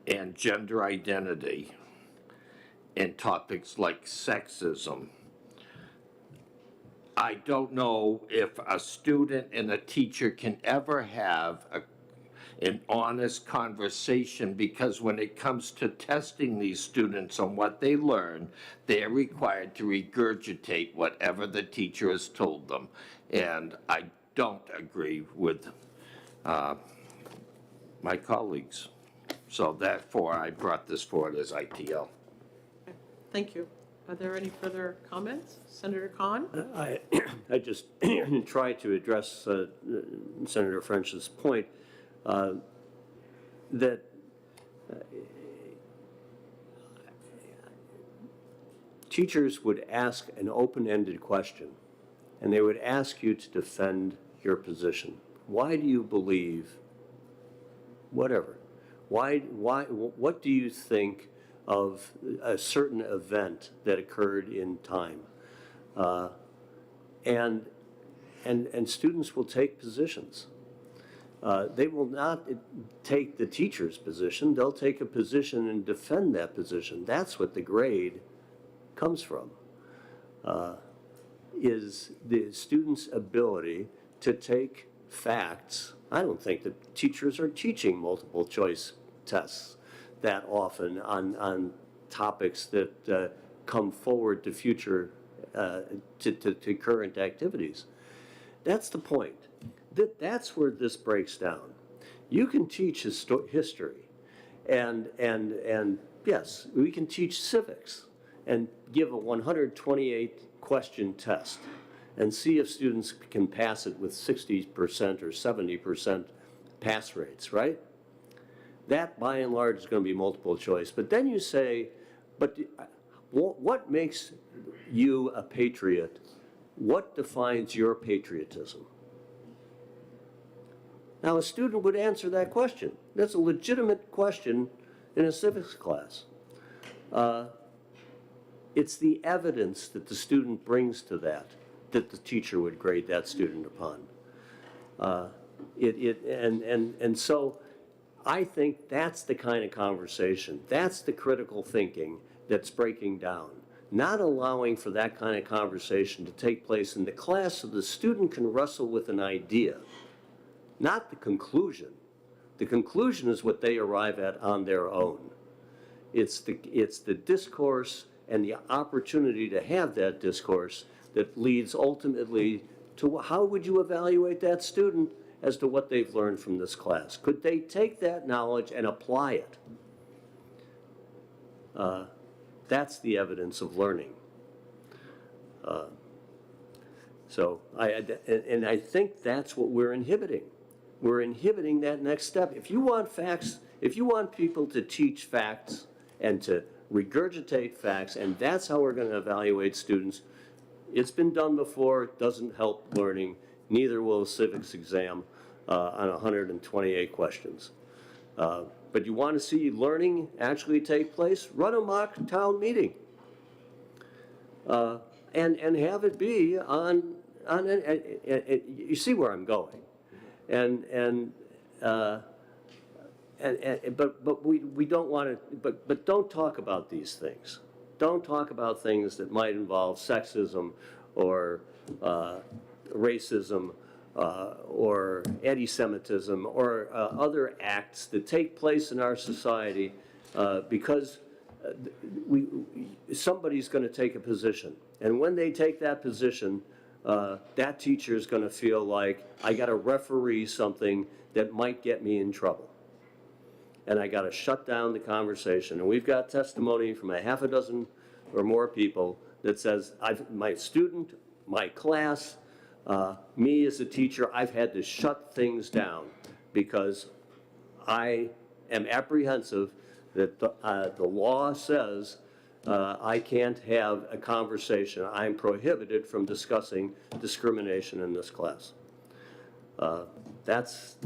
and gender identity and topics like sexism. I don't know if a student and a teacher can ever have an honest conversation, because when it comes to testing these students on what they learn, they're required to regurgitate whatever the teacher has told them. And I don't agree with my colleagues. So therefore, I brought this forward as ITL. Thank you. Are there any further comments? Senator Khan? I just try to address Senator French's point that teachers would ask an open-ended question, and they would ask you to defend your position. Why do you believe whatever? What do you think of a certain event that occurred in time? And students will take positions. They will not take the teacher's position. They'll take a position and defend that position. That's what the grade comes from, is the student's ability to take facts. I don't think that teachers are teaching multiple choice tests that often on topics that come forward to future, to current activities. That's the point. That's where this breaks down. You can teach history, and yes, we can teach civics and give a 128 question test and see if students can pass it with 60% or 70% pass rates, right? That, by and large, is going to be multiple choice. But then you say, but what makes you a patriot? What defines your patriotism? Now, a student would answer that question. That's a legitimate question in a civics class. It's the evidence that the student brings to that the teacher would grade that student upon. And so I think that's the kind of conversation, that's the critical thinking that's breaking down. Not allowing for that kind of conversation to take place in the class so the student can wrestle with an idea, not the conclusion. The conclusion is what they arrive at on their own. It's the discourse and the opportunity to have that discourse that leads ultimately to how would you evaluate that student as to what they've learned from this class. Could they take that knowledge and apply it? That's the evidence of learning. So I think that's what we're inhibiting. We're inhibiting that next step. If you want facts, if you want people to teach facts and to regurgitate facts, and that's how we're going to evaluate students, it's been done before, it doesn't help learning, neither will a civics exam on 128 questions. But you want to see learning actually take place? Run a mock town meeting. And have it be on you see where I'm going. But we don't want to, but don't talk about these things. Don't talk about things that might involve sexism or racism or anti-Semitism or other acts that take place in our society because somebody's going to take a position. And when they take that position, that teacher is going to feel like, I got to referee something that might get me in trouble. And I got to shut down the conversation. And we've got testimony from a half a dozen or more people that says, my student, my class, me as a teacher, I've had to shut things down because I am apprehensive that the law says I can't have a conversation. I'm prohibited from discussing discrimination in this class. That's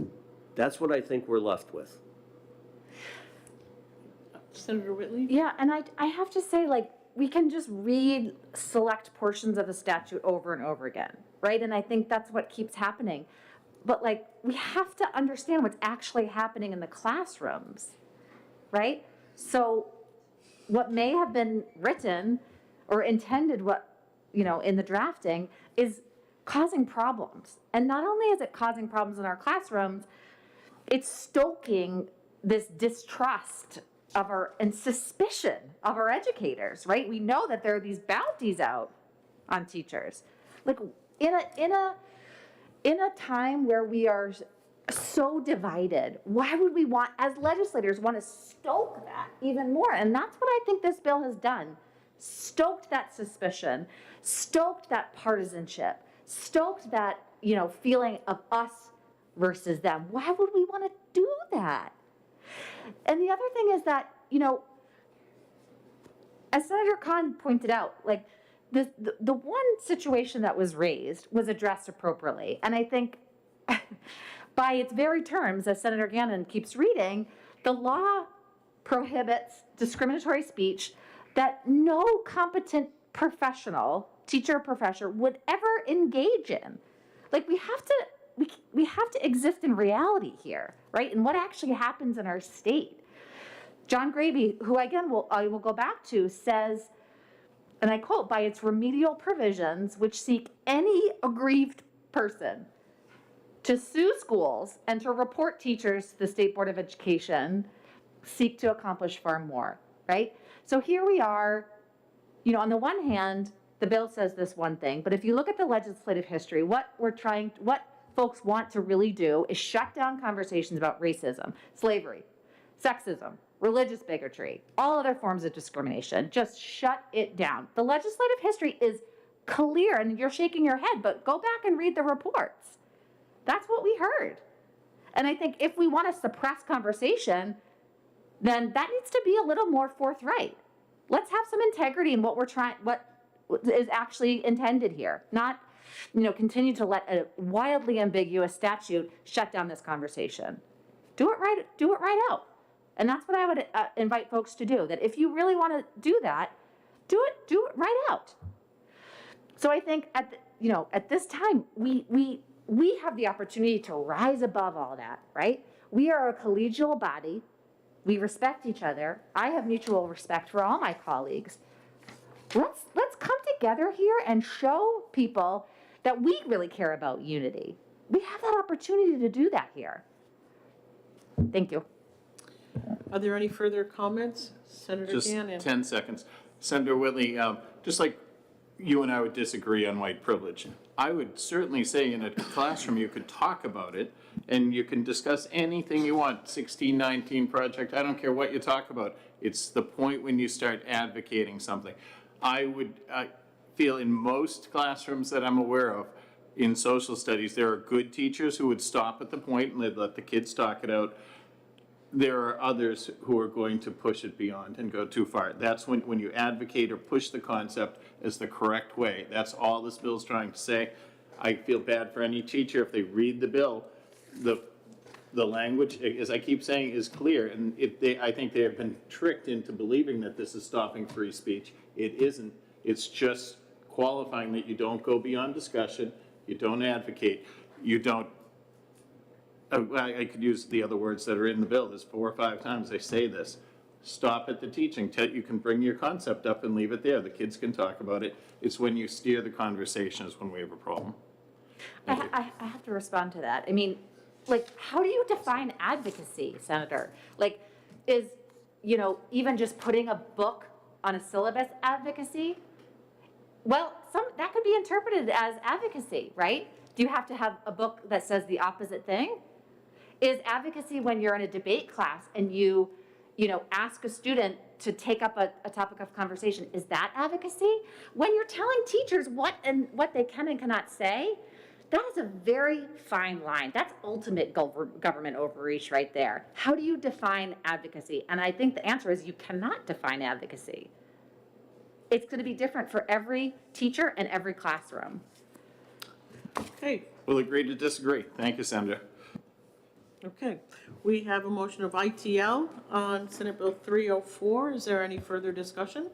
what I think we're left with. Senator Whitley? Yeah, and I have to say, like, we can just read select portions of the statute over and over again, right? And I think that's what keeps happening. But, like, we have to understand what's actually happening in the classrooms, right? So what may have been written or intended in the drafting is causing problems. And not only is it causing problems in our classrooms, it's stoking this distrust and suspicion of our educators, right? We know that there are these bounties out on teachers. Like in a time where we are so divided, why would we as legislators, want to stoke that even more? And that's what I think this bill has done. Stoked that suspicion, stoked that partisanship, stoked that, feeling of us versus them. Why would we want to do that? And the other thing is that, as Senator Khan pointed out, like the one situation that was raised was addressed appropriately. And I think by its very terms, as Senator Gannon keeps reading, the law prohibits discriminatory speech that no competent professional, teacher or professor, would ever engage in. Like we have to exist in reality here, right? And what actually happens in our state. John Gravy, who again I will go back to, says, and I quote, by its remedial provisions which seek any aggrieved person to sue schools and to report teachers to the State Board of Education, seek to accomplish far more, right? So here we are, on the one hand, the bill says this one thing, but if you look at the legislative history, what folks want to really do is shut down conversations about racism, slavery, sexism, religious bigotry, all other forms of discrimination. Just shut it down. The legislative history is clear, and you're shaking your head, but go back and read the reports. That's what we heard. And I think if we want to suppress conversation, then that needs to be a little more forthright. Let's have some integrity in what is actually intended here, not continue to let a wildly ambiguous statute shut down this conversation. Do it right out. And that's what I would invite folks to do, that if you really want to do that, do it right out. So I think at this time, we have the opportunity to rise above all that, right? We are a collegial body. We respect each other. I have mutual respect for all my colleagues. Let's come together here and show people that we really care about unity. We have that opportunity to do that here. Thank you. Are there any further comments? Senator Just Gannon? 10 seconds. Senator Whitley, just like you and I would disagree on white privilege, I would certainly say in a classroom you could talk about it and you can discuss anything you want, 1619 project, I don't care what you talk about. It's the point when you start advocating something. I feel in most classrooms that I'm aware of, in social studies, there are good teachers who would stop at the point and they'd let the kids talk it out. There are others who are going to push it beyond and go too far. That's when you advocate or push the concept as the correct way. That's all this bill's trying to say. I feel bad for any teacher if they read the bill. The the language, as I keep saying, is clear, and I think they have been tricked into believing that this is stopping free speech. It isn't. It's just qualifying that you don't go beyond discussion, you don't advocate, you don't, I could use the other words that are in the bill. There's 4 or 5 times they say this. Stop at the teaching. You can bring your concept up and leave it there. The kids can talk about it. It's when you steer the conversation is when we have a problem. I have to respond to that. I mean, like, how do you define advocacy, Senator? Like, is, even just putting a book on a syllabus advocacy? Well, that could be interpreted as advocacy, right? Do you have to have a book that says the opposite thing? Is advocacy when you're in a debate class and you ask a student to take up a topic of conversation? Is that advocacy? When you're telling teachers what they can and cannot say, that is a very fine line. That's ultimate government overreach right there. How do you define advocacy? And I think the answer is you cannot define advocacy. It's going to be different for every teacher and every classroom. Okay, We'll agree to disagree. Thank you, Senator. okay. We have a motion of ITL on Senate Bill 304. Is there any further discussion?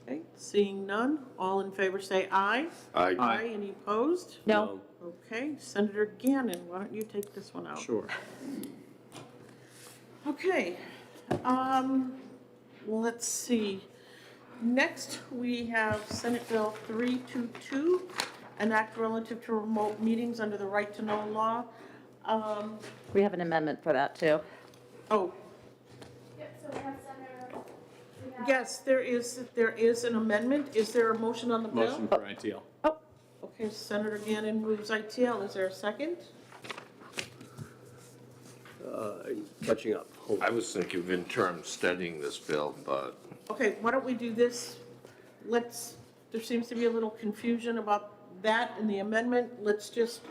Okay, seeing none, all in favor say aye. Aye. Any opposed? No? Okay, Senator Gannon, why don't you take this one out? Sure. Okay, let's see. Next, we have Senate Bill 322, an act relative to remote meetings under the right to know law. We have an amendment for that, too. Oh, Yep, so we have Senator, yes, there is an amendment. Is there a motion on the bill? Motion for ITL. Okay, Senator Gannon moves ITL. Is there a second? Catching up. Hold on. I was thinking of interim studying this bill, but Okay, why don't we do this? There seems to be a little confusion about that in the amendment. Let's just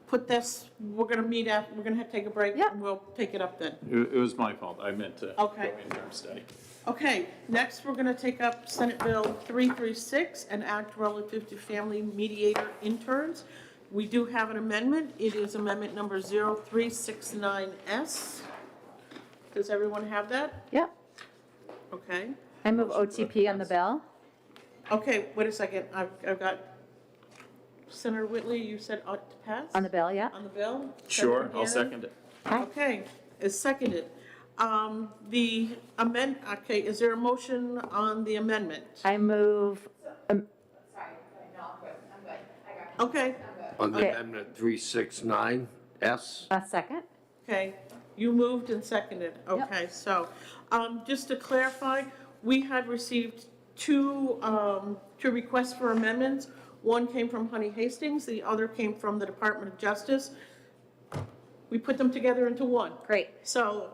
put this, we're gonna have to take a break. Yeah. And we'll take it up then. It was my fault. I meant to go Okay. interim study. Okay, next we're gonna take up Senate Bill 336, an act relative to family mediator interns. We do have an amendment. It is amendment number 0369S. Does everyone have that? Yep. Okay. I move OTP on the bill. Okay, wait a second. I've got Senator Whitley, you said ought to pass? On the bill, yeah. On the bill? Sure, Senator I'll Gannon? second it. Okay, it's seconded. Okay, is there a motion on the amendment? I move, sorry, no, I'm good, I got it. Okay, on the Okay. amendment 369S, a second. okay, you moved and seconded. Okay, so, just to clarify, we had received two requests for amendments. One came from Honey Hastings, the other came from the Department of Justice. We put them together into one. Great. So,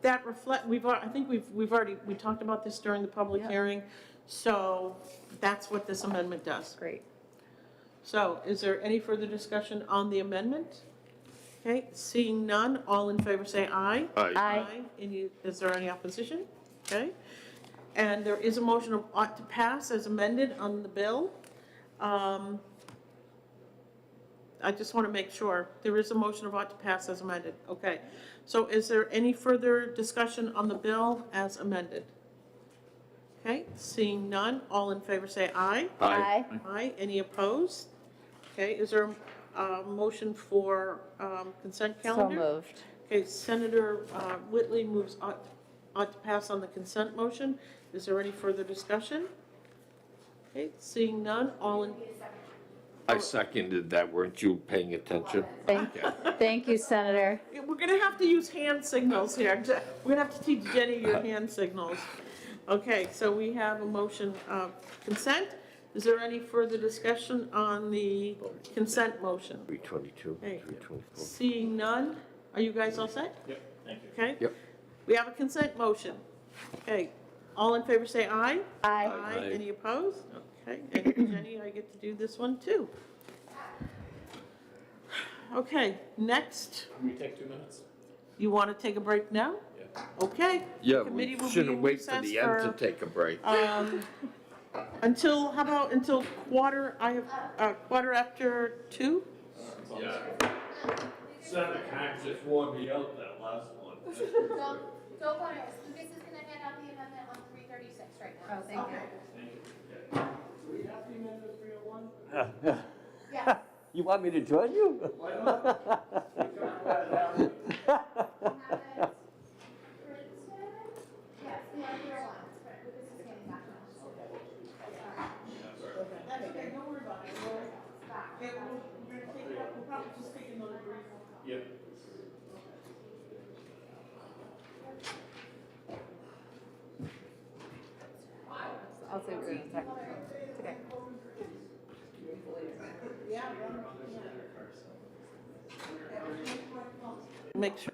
that I think we talked about this during the public Yeah. hearing, so that's what this amendment does. Great. So, is there any further discussion on the amendment? Okay, seeing none, all in favor say aye. Aye. Is there any opposition? Okay, and there is a motion of ought to pass as amended on the bill. I just want to make sure, there is a motion of ought to pass as amended, okay. So is there any further discussion on the bill as amended? Okay, seeing none, all in favor say aye. Aye. Aye, any opposed? Okay, is there a motion for consent So calendar? moved. Okay, Senator Whitley moves ought to pass on the consent motion. Is there any further discussion? Okay, seeing none, all in, I seconded that, weren't you paying attention? Thank you, Senator. we're gonna have to use hand signals here. We're gonna have to teach Jenny your hand signals. Okay, so we have a motion of consent. Is there any further discussion on the consent motion? 322, Okay. 324. Seeing none, are you guys all set? Yep, thank you. Okay? Yep. We have a consent motion. Okay, all in favor say aye. Aye. Aye. Any opposed? Okay, and Jenny, I get to do this one too. Okay, next, Can we take 2 minutes? you want to take a break now? Yeah. Okay. Yeah, Committee will we be shouldn't in wait for recess the end to for, take a break. Until, how about until quarter after 2? Senator Cox just wore me out that last one. Don't worry, Lucas is gonna hand out the amendment on 336 right now. Oh, thank you. Do we have the amendment 301? Yes. You want me to join you? Why not? We talked about it now. Have it printed. Yes, the other one. Lucas is handing back now. That's okay, don't worry about it. Yeah, we're gonna take it up, we'll probably just take another brief. Yep. I'll say we're in a second. It's okay. Make sure.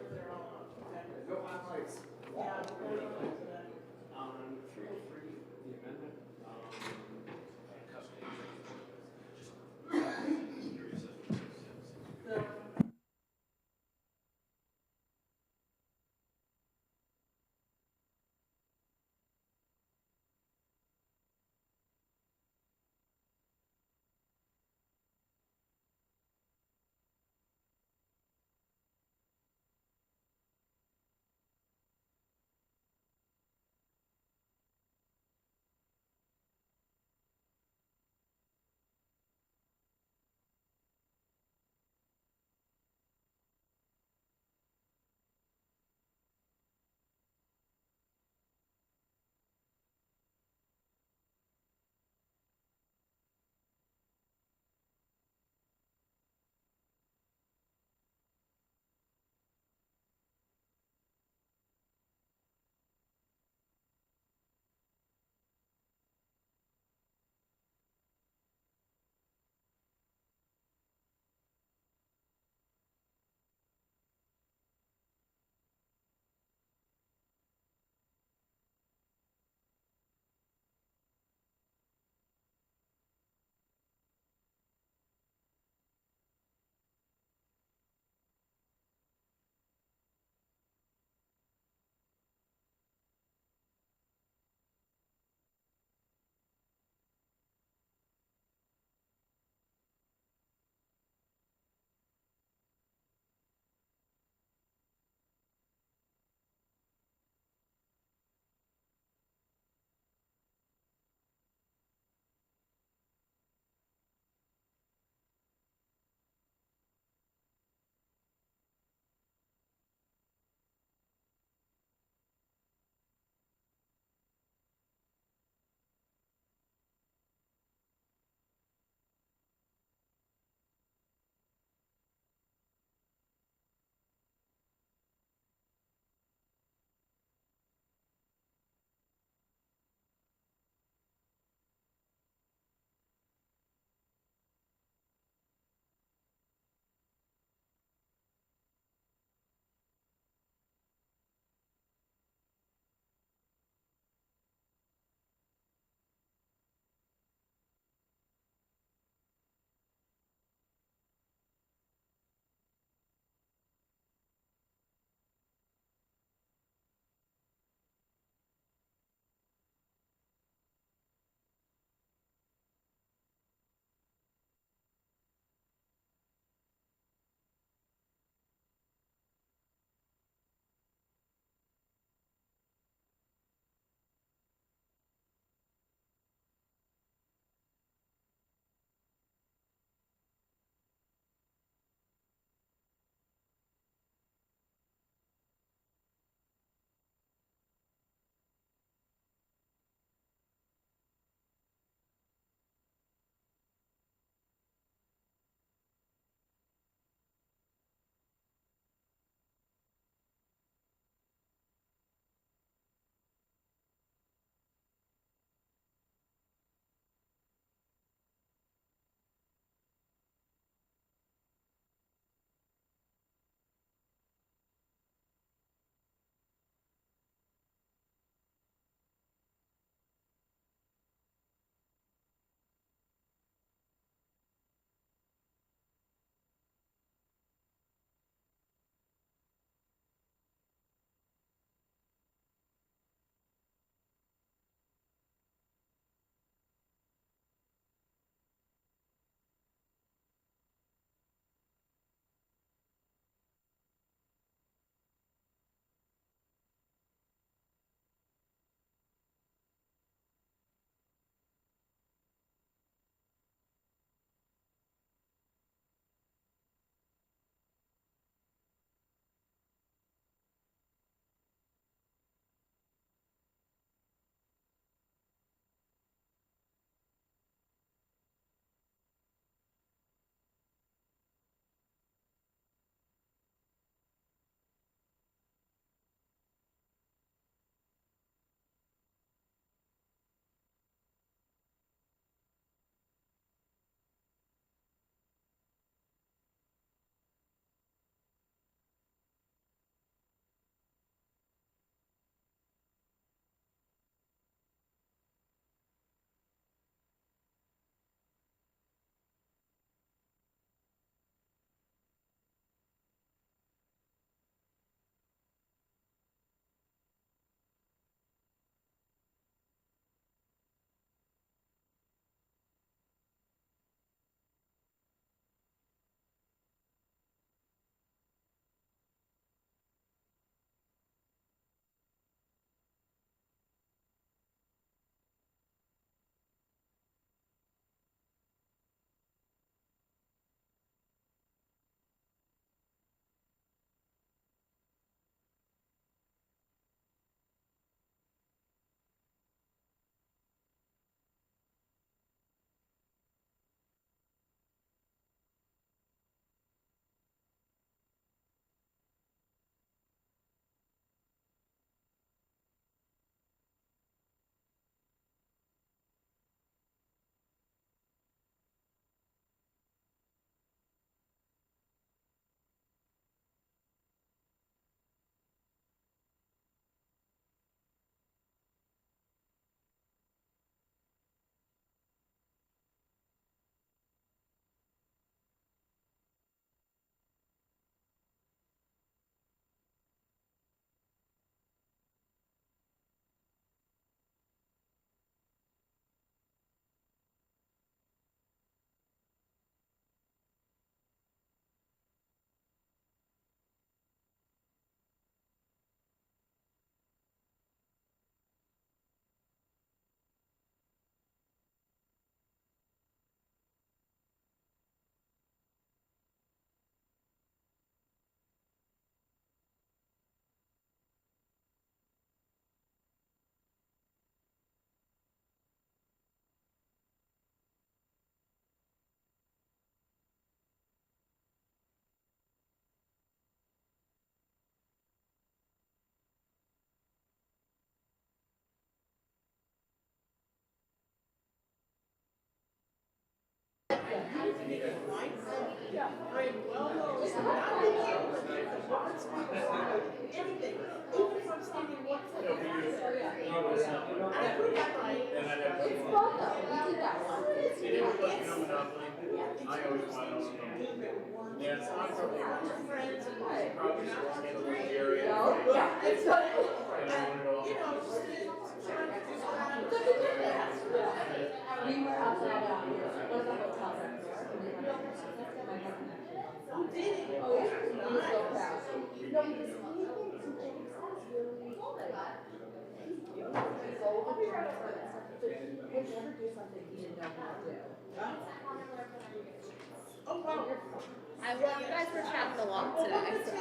Well, you guys were chatting a lot today, so.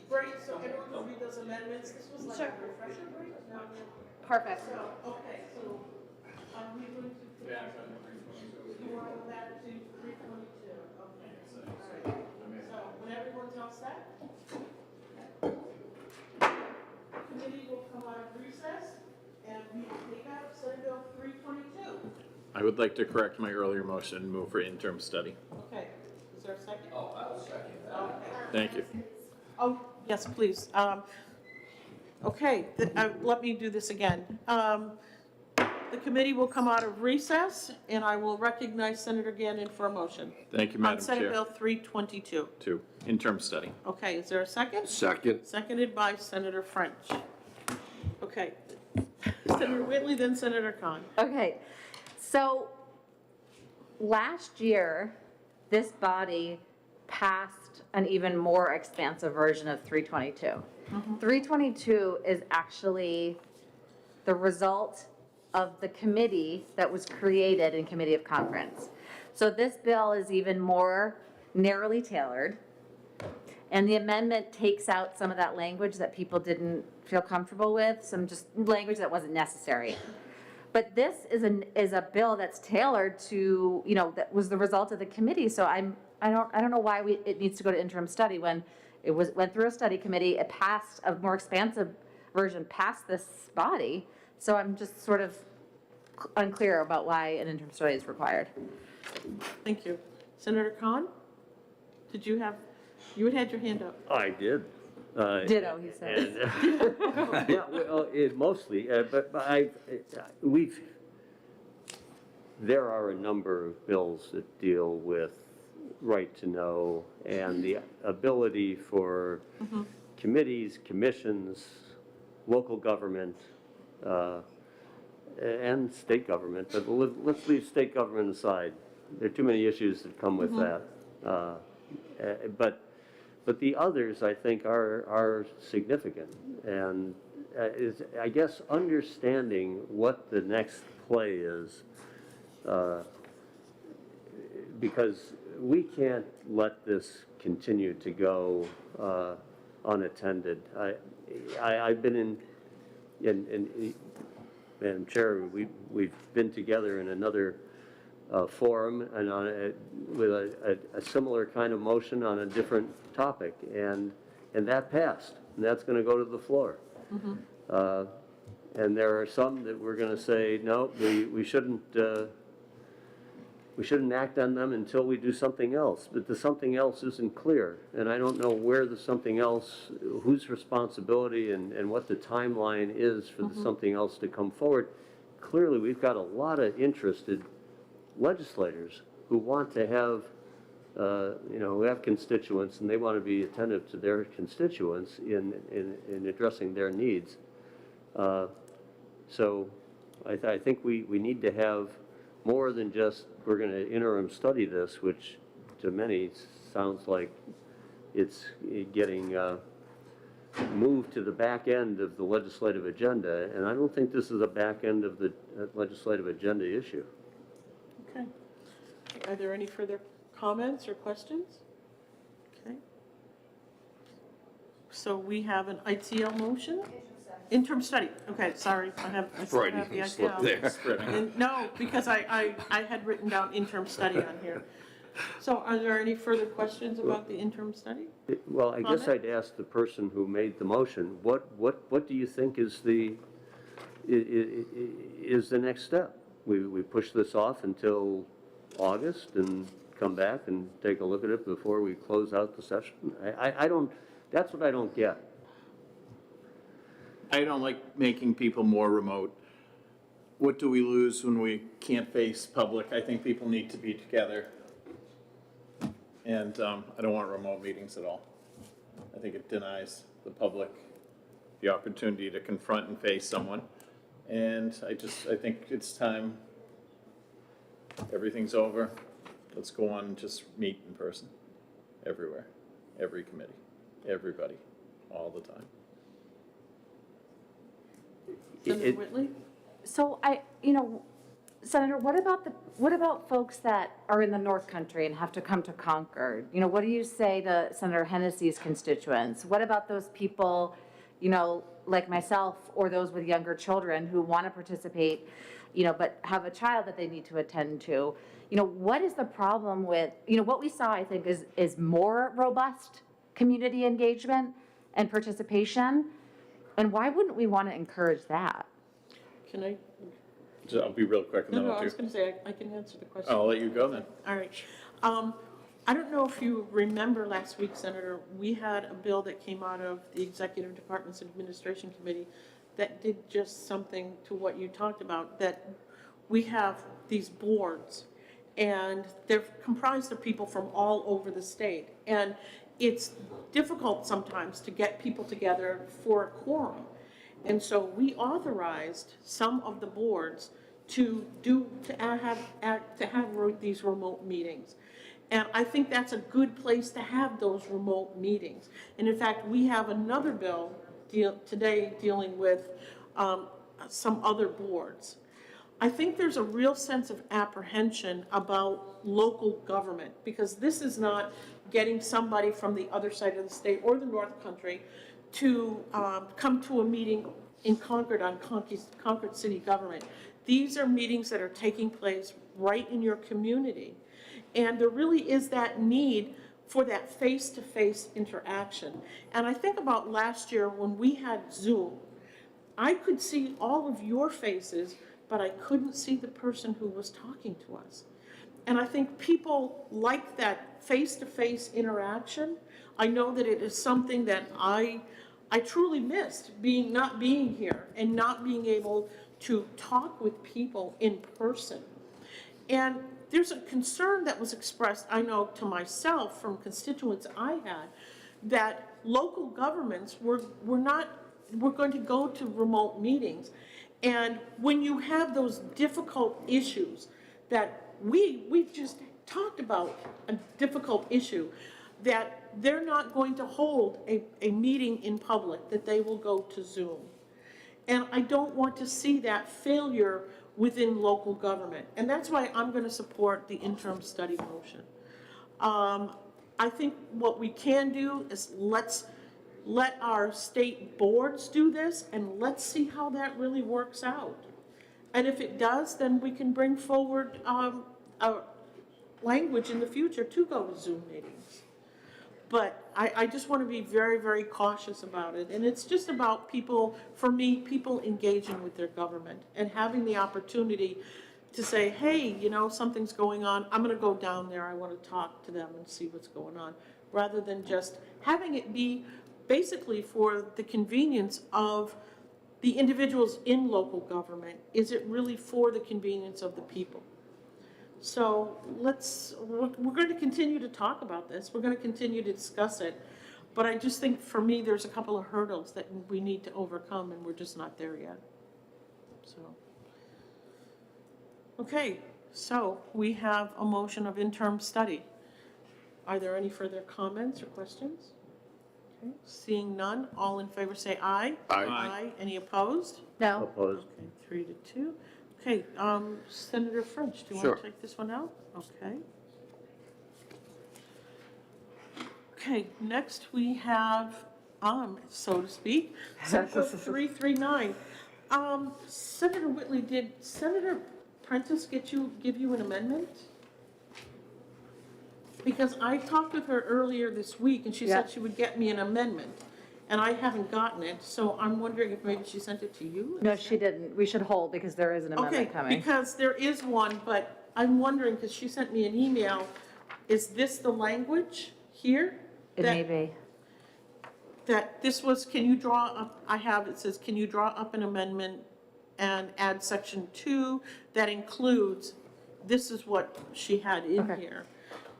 Break, so everyone can read those amendments. This was like a refresher break? No. Perfect. Okay, so are we going to? You want to go back to 322? Okay. All right. So when everyone's all set? Committee will come out of recess and we will take out Senate Bill 322. I would like to correct my earlier motion and move for interim study. Okay, is there a second? Oh, I'll second that. Okay. Thank you. Oh, yes, please. Okay, let me do this again. The committee will come out of recess, and I will recognize Senator Gannon for a motion. Thank you, On Madam Senate Chair. Bill 322. Two, interim study. Okay, is there a second? Second. Seconded by Senator French. Okay. Senator Whitley, then Senator Khan. Okay, so last year, this body passed an even more expansive version of 322. 322 is actually the result of the committee that was created in Committee of Conference. So this bill is even more narrowly tailored, and the amendment takes out some of that language that people didn't feel comfortable with, some just language that wasn't necessary. But this is a bill that's tailored to, that was the result of the committee, so I don't know why it needs to go to interim study when it went through a study committee, it passed, a more expansive version passed this body, so I'm just sort of unclear about why an interim study is required. Thank you. Senator Khan? Did you had had your hand up. I did. Ditto, he said. Yeah, well, mostly, but there are a number of bills that deal with right to know and the ability for committees, commissions, local government, and state government, but let's leave state government aside. There are too many issues that come with that. But the others, I think, are significant. And I guess understanding what the next play is, because we can't let this continue to go unattended. I've been in Madam Chair, we've been together in another forum and with a similar kind of motion on a different topic, and that passed, and that's going to go to the floor. And there are some that we're going to say, no, we shouldn't act on them until we do something else. But the something else isn't clear, and I don't know where the something else, whose responsibility and what the timeline is for the something else to come forward. Clearly, we've got a lot of interested legislators who want to have, who have constituents, and they want to be attentive to their constituents in addressing their needs. So I think we need to have more than just, we're going to interim study this, which to many sounds like it's getting moved to the back end of the legislative agenda, and I don't think this is a back end of the legislative agenda issue. Okay. Are there any further comments or questions? Okay. So we have an ITL motion? Interim study. Okay, sorry. I still have the slip ITL. there. No, because I had written down interim study on here. So are there any further questions about the interim study? Well, I guess Comment? I'd ask the person who made the motion, what do you think is the next step? We push this off until August and come back and take a look at it before we close out the session? I don't, that's what I don't get. I don't like making people more remote. What do we lose when we can't face public? I think people need to be together. And I don't want remote meetings at all. I think it denies the public the opportunity to confront and face someone. And I think it's time, everything's over. Let's go on and just meet in person, everywhere, every committee, everybody, all the time. Senator Whitley? So Senator, what about folks that are in the North Country and have to come to Concord? What do you say to Senator Hennessy's constituents? What about those people, like myself, or those with younger children who want to participate, but have a child that they need to attend to? What is the problem with, what we saw, I think, is more robust community engagement and participation. And why wouldn't we want to encourage that? Can I? So I'll be real quick. And No, then no, I'll I was do. going to say, I can answer the question. I'll let you go then. All right. I don't know if you remember last week, Senator, we had a bill that came out of the Executive Department's Administration Committee that did just something to what you talked about, that we have these boards, and they're comprised of people from all over the state. And it's difficult sometimes to get people together for a quorum. And so we authorized some of the boards to have these remote meetings. And I think that's a good place to have those remote meetings. And in fact, we have another bill today dealing with some other boards. I think there's a real sense of apprehension about local government, because this is not getting somebody from the other side of the state or the North Country to come to a meeting in Concord on Concord City government. These are meetings that are taking place right in your community. And there really is that need for that face-to-face interaction. And I think about last year when we had Zoom, I could see all of your faces, but I couldn't see the person who was talking to us. And I think people like that face-to-face interaction. I know that it is something that I truly missed, not being here and not being able to talk with people in person. And there's a concern that was expressed, I know, to myself from constituents I had, that local governments were going to go to remote meetings. And when you have those difficult issues that we've just talked about, a difficult issue, that they're not going to hold a meeting in public, that they will go to Zoom. And I don't want to see that failure within local government. And that's why I'm going to support the interim study motion. I think what we can do is let our state boards do this, and let's see how that really works out. And if it does, then we can bring forward a language in the future to go to Zoom meetings. But I just want to be very, very cautious about it. And it's just about people, for me, people engaging with their government and having the opportunity to say, hey, something's going on. I'm going to go down there. I want to talk to them and see what's going on, rather than just having it be basically for the convenience of the individuals in local government. Is it really for the convenience of the people? So we're going to continue to talk about this. We're going to continue to discuss it. But I just think for me, there's a couple of hurdles that we need to overcome, and we're just not there yet. So, okay, so we have a motion of interim study. Are there any further comments or questions? Okay, seeing none, all in favor say aye. Aye. Aye. Any opposed? No? Opposed? Okay, 3-2. Okay, Senator French, do you want Sure. to take this one out? Okay. Okay, next we have, so to speak, Senate Bill 339. Senator Whitley, did Senator Prentice give you an amendment? Because I talked with her earlier this week, and she said Yeah. she would get me an amendment, and I haven't gotten it, so I'm wondering if maybe she sent it to you? No, she didn't. We should hold because there is an amendment Okay, coming. because there is one, but I'm wondering, because she sent me an email, is this the language here? It that- may be. That this was, can you draw up, I have, it says, can you draw up an amendment and add section 2 that includes, this is what she had in Okay. here.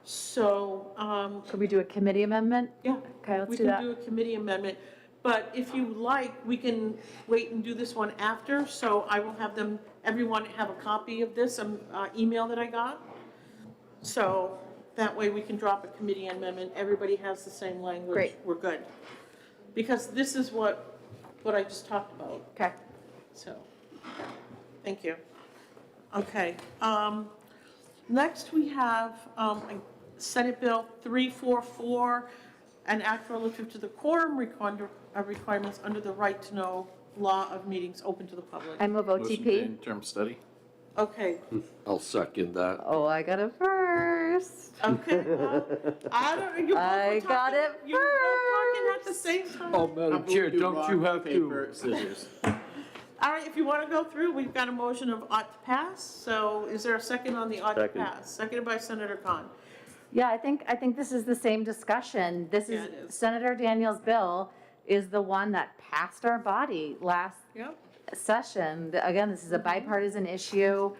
So, Could we do a committee amendment? yeah. Okay, let's We do can that. do a committee amendment, but if you like, we can wait and do this one after, so I will have them, everyone have a copy of this, email that I got. So, that way we can drop a committee amendment, everybody has the same language. Great. We're good. Because this is what I just talked about, Okay. so, thank you. Okay, next we have, Senate Bill 344, an act relative to the quorum requirements under the right to know law of meetings open to the public. I move Motion to OTP. interim study. Okay, I'll second that. Oh, I got it first. okay, well, I don't, you both were I got talking- it You were both talking at the same time. Oh, Madam Chair, don't you have Paper, to? scissors. All right, if you want to go through, we've got a motion of ought to pass, so is there a second on the ought to Second. pass? Seconded by Senator Khan. Yeah, I think this is the same discussion. This Yeah, is it is. Senator Daniel's bill is the one that passed our body last Yep. session. Again, this is a bipartisan issue.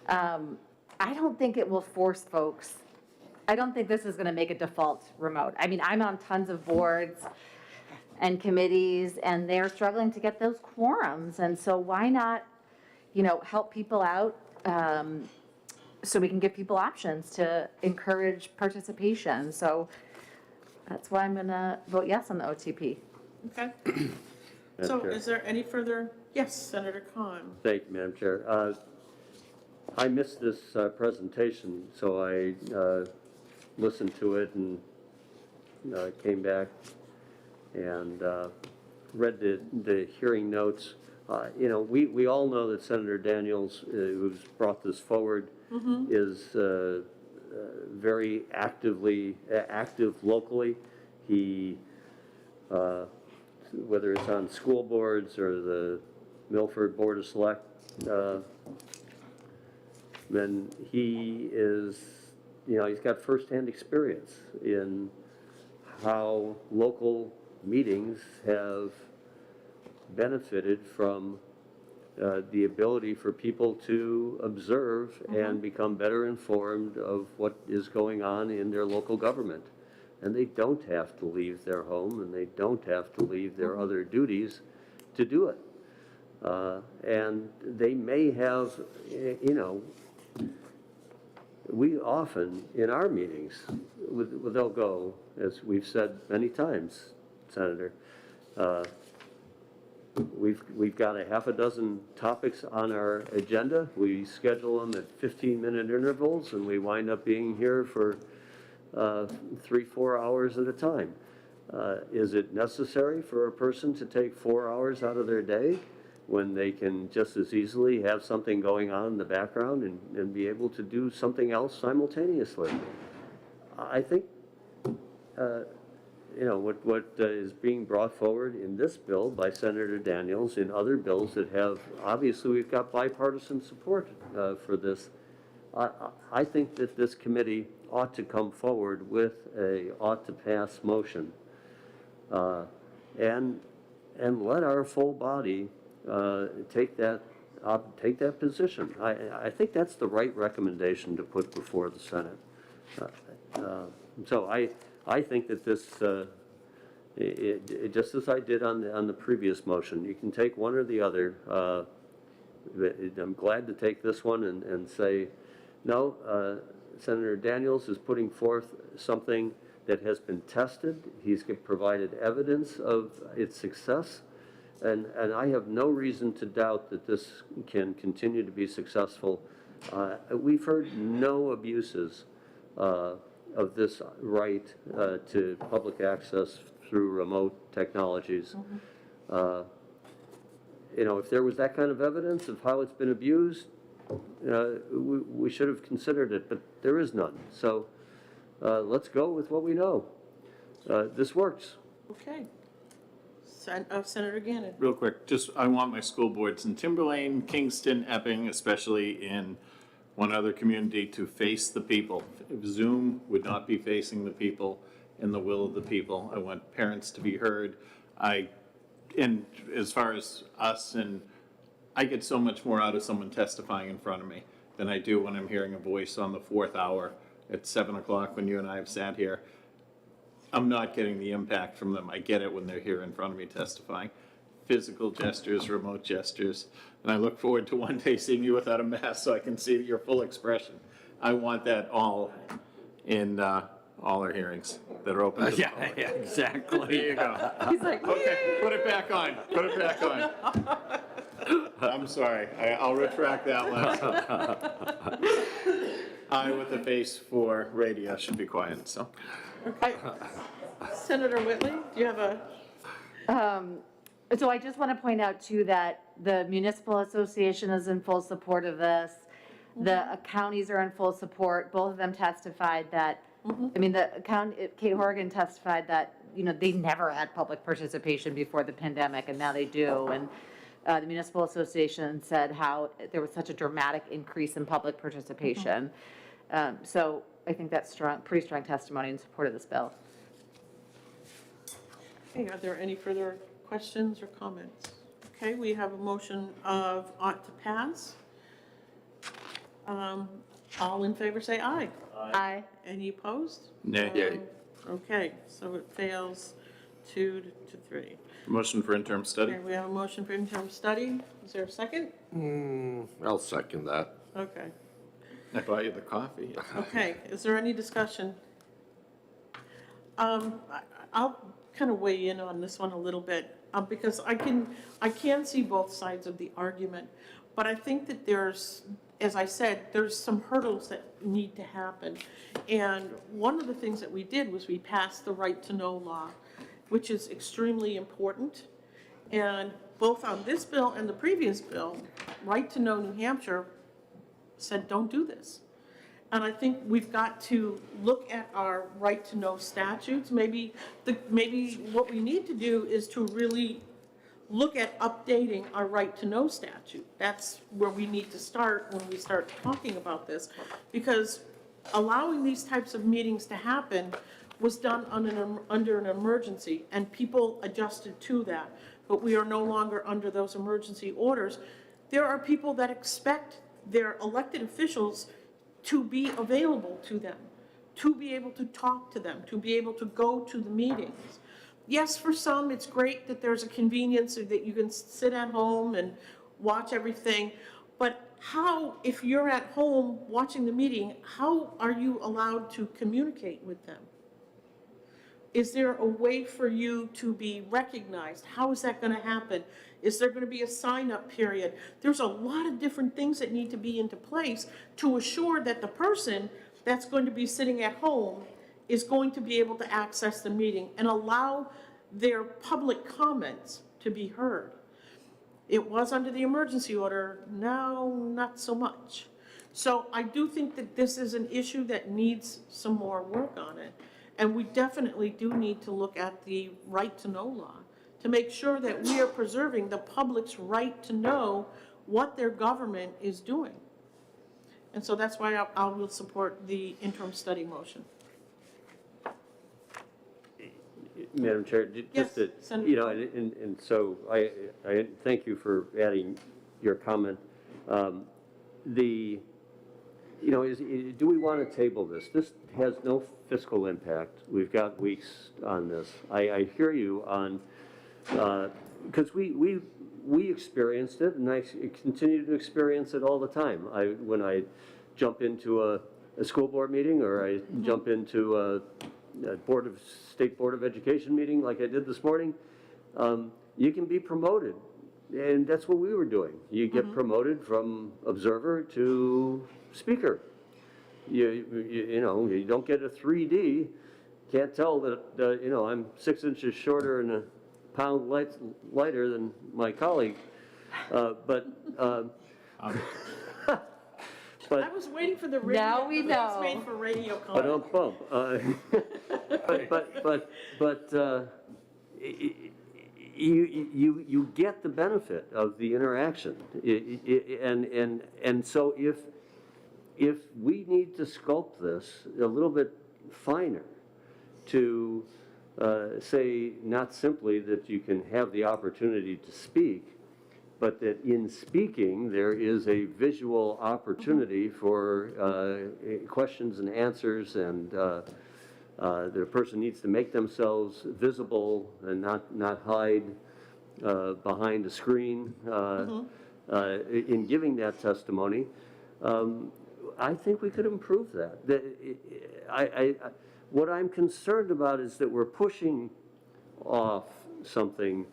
I don't think it will force folks. I don't think this is going to make a default remote. I mean, I'm on tons of boards and committees, and they're struggling to get those quorums. And so why not, help people out so we can give people options to encourage participation. So that's why I'm going to vote yes on the OTP. Okay. Madam So Chair. is there any further, yes, Senator Khan. Thank you, Madam Chair. I missed this presentation, so I listened to it and came back and read the hearing notes. We all know that Senator Daniels, who's brought this forward, is very active locally. He, whether it's on school boards or the Milford Board of Select, then he is, he's got firsthand experience in how local meetings have benefited from the ability for people to observe and become better informed of what is going on in their local government. And they don't have to leave their home, and they don't have to leave their other duties to do it. And they may have, we often, in our meetings, they'll go, as we've said many times, Senator, we've got a half a dozen topics on our agenda. We schedule them at 15-minute intervals, and we wind up being here for 3-4 hours at a time. Is it necessary for a person to take 4 hours out of their day when they can just as easily have something going on in the background and be able to do something else simultaneously? I think, what is being brought forward in this bill by Senator Daniels, in other bills that have, obviously we've got bipartisan support for this. I think that this committee ought to come forward with a ought to pass motion and let our full body take that position. I think that's the right recommendation to put before the Senate. So I think that this, just as I did on the previous motion, you can take one or the other. I'm glad to take this one and say, no, Senator Daniels is putting forth something that has been tested. He's provided evidence of its success. And I have no reason to doubt that this can continue to be successful. We've heard no abuses of this right to public access through remote technologies. If there was that kind of evidence of how it's been abused, we should have considered it, but there is none. So let's go with what we know. This works. Okay. Senator Gannon. Real quick, I want my school boards in Timberlane, Kingston, Epping, especially in one other community to face the people. Zoom would not be facing the people and the will of the people. I want parents to be heard. And as far as us, and I get so much more out of someone testifying in front of me than I do when I'm hearing a voice on the 4th hour at 7 o'clock when you and I have sat here. I'm not getting the impact from them. I get it when they're here in front of me testifying. Physical gestures, remote gestures, and I look forward to one day seeing you without a mask so I can see your full expression. I want that all in all our hearings that are open to the public. Yeah, exactly. There you go. He's like, Okay, put it back on, put it back on. I'm sorry, I'll retract that last one. I with a face for radio should be quiet, so. Okay. Senator Whitley, do you have a? So I just want to point out too that the Municipal Association is in full support of this. The counties are in full support. Both of them testified that, I mean, the county, Kate Horgan testified that, you know, they never had public participation before the pandemic and now they do. And the Municipal Association said how there was such a dramatic increase in public participation. So I think that's strong, pretty strong testimony in support of this bill. Okay, are there any further questions or comments? Okay, we have a motion of ought to pass. All in favor say aye. Aye. Any opposed? Nay. Yay. Okay, so it fails 2 to 3. Motion for interim study. Okay, we have a motion for interim study. Is there a second? I'll second that. Okay. I bought you the coffee. Okay, is there any discussion? I'll kind of weigh in on this one a little bit, because I can see both sides of the argument, but I think that there's, as I said, there's some hurdles that need to happen. And one of the things that we did was we passed the right to know law, which is extremely important. And both on this bill and the previous bill, Right to Know New Hampshire said, don't do this. And I think we've got to look at our right to know statutes. Maybe what we need to do is to really look at updating our right to know statute. That's where we need to start when we start talking about this, because allowing these types of meetings to happen was done under an emergency, and people adjusted to that. But we are no longer under those emergency orders. There are people that expect their elected officials to be available to them, to be able to talk to them, to be able to go to the meetings. Yes, for some, it's great that there's a convenience so that you can sit at home and watch everything, but how, if you're at home watching the meeting, how are you allowed to communicate with them? Is there a way for you to be recognized? How is that going to happen? Is there going to be a sign-up period? There's a lot of different things that need to be into place to assure that the person that's going to be sitting at home is going to be able to access the meeting and allow their public comments to be heard. It was under the emergency order, now not so much. So I do think that this is an issue that needs some more work on it. And we definitely do need to look at the right to know law to make sure that we are preserving the public's right to know what their government is doing. And so that's why I will support the interim study motion. Madam Chair, Yes, just to, Senator. you know, and so I thank you for adding your comment. You know, do we want to table this? This has no fiscal impact. We've got weeks on this. I hear you on, because we experienced it, and I continue to experience it all the time. When I jump into a school board meeting, or I jump into a State Board of Education meeting like I did this morning, you can be promoted. And that's what we were doing. You get promoted from observer to speaker. You know, you don't get a 3D. Can't tell that, you know, I'm 6 inches shorter and a pound lighter than my colleague. But I was waiting for the radio. Now we the face know. made for radio comment. You get the benefit of the interaction, and so if we need to sculpt this a little bit finer to say not simply that you can have the opportunity to speak, but that in speaking, there is a visual opportunity for questions and answers, and the person needs to make themselves visible and not hide behind a screen in giving that testimony. I think we could improve that. What I'm concerned about is that we're pushing off something,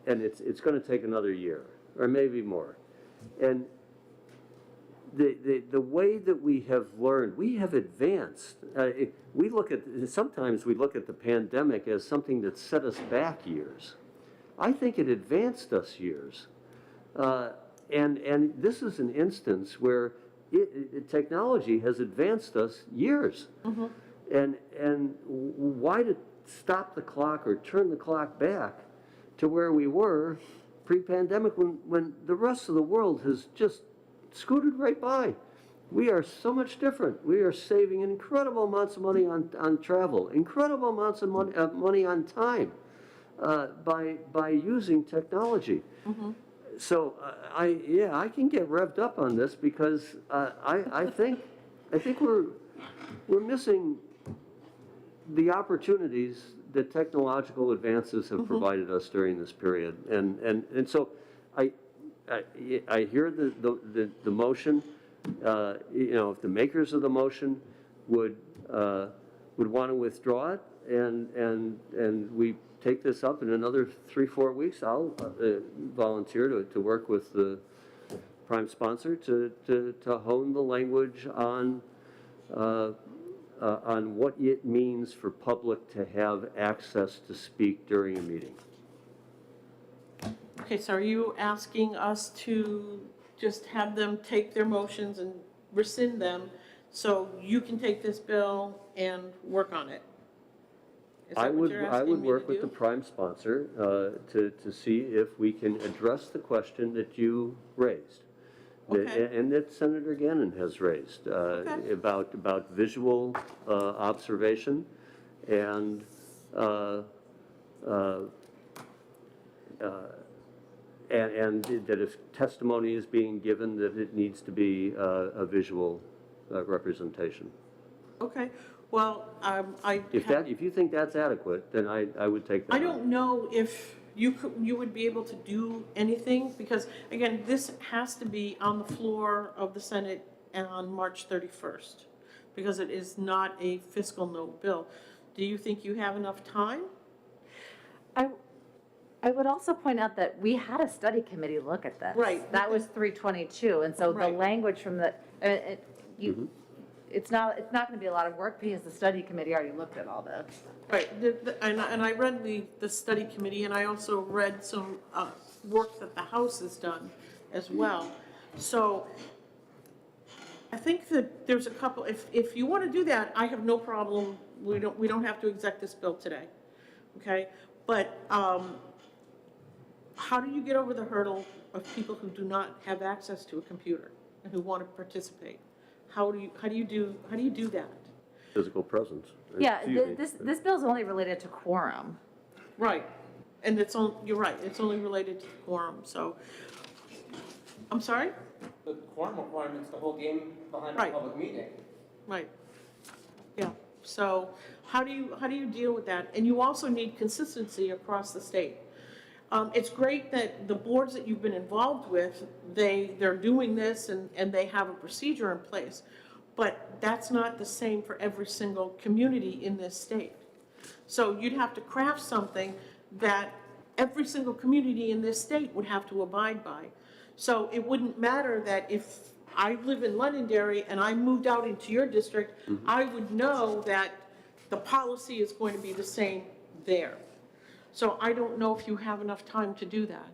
and it's going to take another year, or maybe more. And the way that we have learned, we have advanced. Sometimes we look at the pandemic as something that set us back years. I think it advanced us years. And this is an instance where technology has advanced us years. And why to stop the clock or turn the clock back to where we were pre-pandemic when the rest of the world has just scooted right by? We are so much different. We are saving incredible amounts of money on travel, incredible amounts of money on time by using technology. So I can get revved up on this because I think we're missing the opportunities that technological advances have provided us during this period, and so I hear the motion. If the makers of the motion would want to withdraw it, and we take this up in another 3-4 weeks, I'll volunteer to work with the prime sponsor to hone the language on what it means for public to have access to speak during a meeting. Okay, so are you asking us to just have them take their motions and rescind them so you can take this bill and work on it? Is that what you're I asking would me work to with the do? prime sponsor to see if we can address the question that you raised. Okay. And that Senator Gannon has raised about visual observation and that if testimony is being given, that it needs to be a visual representation. Okay, well, If you think that's adequate, then I would take that. I don't know if you would be able to do anything, because, again, this has to be on the floor of the Senate on March 31st, because it is not a fiscal note bill. Do you think you have enough time? I would also point out that we had a study committee look at this. Right. That was 322, and so the Right. language from the, it's not going to be a lot of work because the study committee already looked at all this. Right, and I read the study committee, and I also read some work that the House has done as well. So I think that there's a couple, if you want to do that, I have no problem. We don't have to exec this bill today, okay? But how do you get over the hurdle of people who do not have access to a computer and who want to participate? How do you do that? Physical presence. Yeah, Excuse me. this bill's only related to quorum. Right, and you're right, it's only related to quorum, so, I'm sorry? The quorum requirement's the whole game behind a Right. public meeting. Right, yeah, so how do you deal with that? And you also need consistency across the state. It's great that the boards that you've been involved with, they're doing this and they have a procedure in place, but that's not the same for every single community in this state. So you'd have to craft something that every single community in this state would have to abide by. So it wouldn't matter that if I live in Londonderry and I moved out into your district, I would know that the policy is going to be the same there. So I don't know if you have enough time to do that.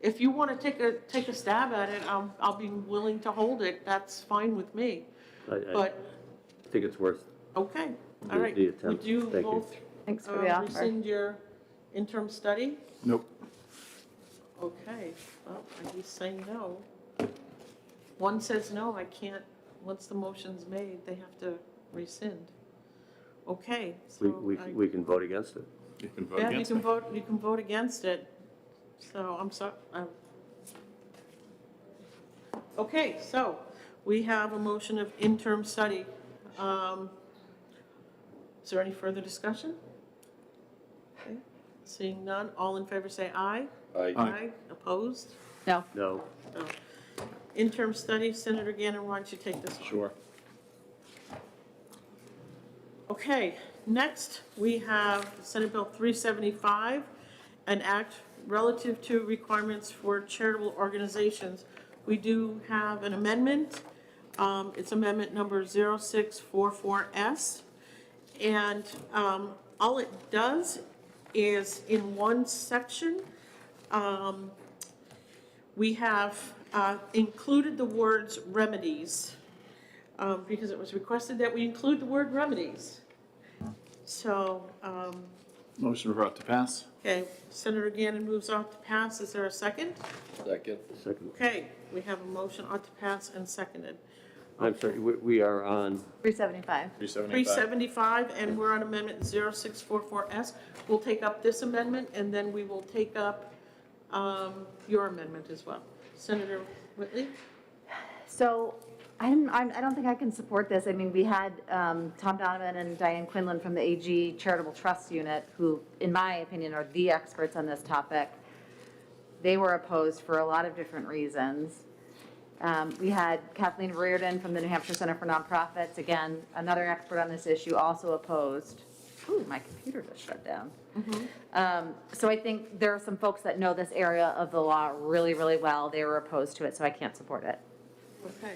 If you want to take a stab at it, I'll be willing to hold it. That's fine with me. But, I think it's worth okay, all right. the attempt. Would you Thank you. both Thanks for the offer. rescind your interim study? Nope. Okay, well, I just say no. one says no, I can't, once the motion's made, they have to rescind. Okay, so. We can vote against it. You can vote Yeah, against it. you can vote against it. So, I'm sorry. Okay, so we have a motion of interim study. Is there any further discussion? Okay, seeing none, all in favor say aye. Aye. Opposed? No, No, No. Interim study, Senator Gannon, why don't you take this one? Sure. Okay, next, we have Senate Bill 375, an act relative to requirements for charitable organizations. We do have an amendment. It's amendment number 0644S. And all it does is, in one section, we have included the words remedies, because it was requested that we include the word remedies. So, Motion brought to pass. okay, Senator Gannon moves on to pass. Is there a second? Second. second. Okay, we have a motion on to pass and seconded. I'm sorry, we are on, 375. 375. 375, and we're on amendment 0644S. We'll take up this amendment, and then we will take up your amendment as well. Senator Whitley? So I don't think I can support this. I mean, we had Tom Donovan and Diane Quinlan from the AG Charitable Trust Unit, who, in my opinion, are the experts on this topic. They were opposed for a lot of different reasons. We had Kathleen Reardon from the New Hampshire Center for Nonprofits, again, another expert on this issue, also opposed. Ooh, my computer just shut down. So I think there are some folks that know this area of the law really, really well. They were opposed to it, so I can't support it. Okay.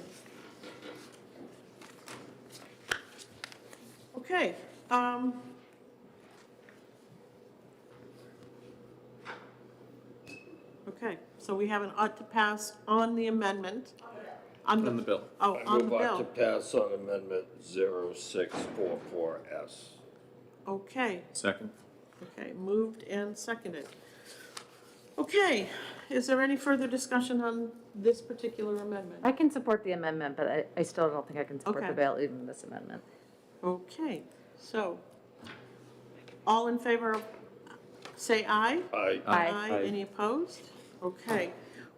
Okay, okay, so we have an ought to pass on the amendment. On the bill. Oh, on the Move on to bill. pass on amendment 0644S. Okay, Second. okay, moved and seconded. Okay, is there any further discussion on this particular amendment? I can support the amendment, but I still don't think I can support Okay. the bill, even this amendment. Okay, so, all in favor of, say aye. Aye. Aye. Any opposed? Okay.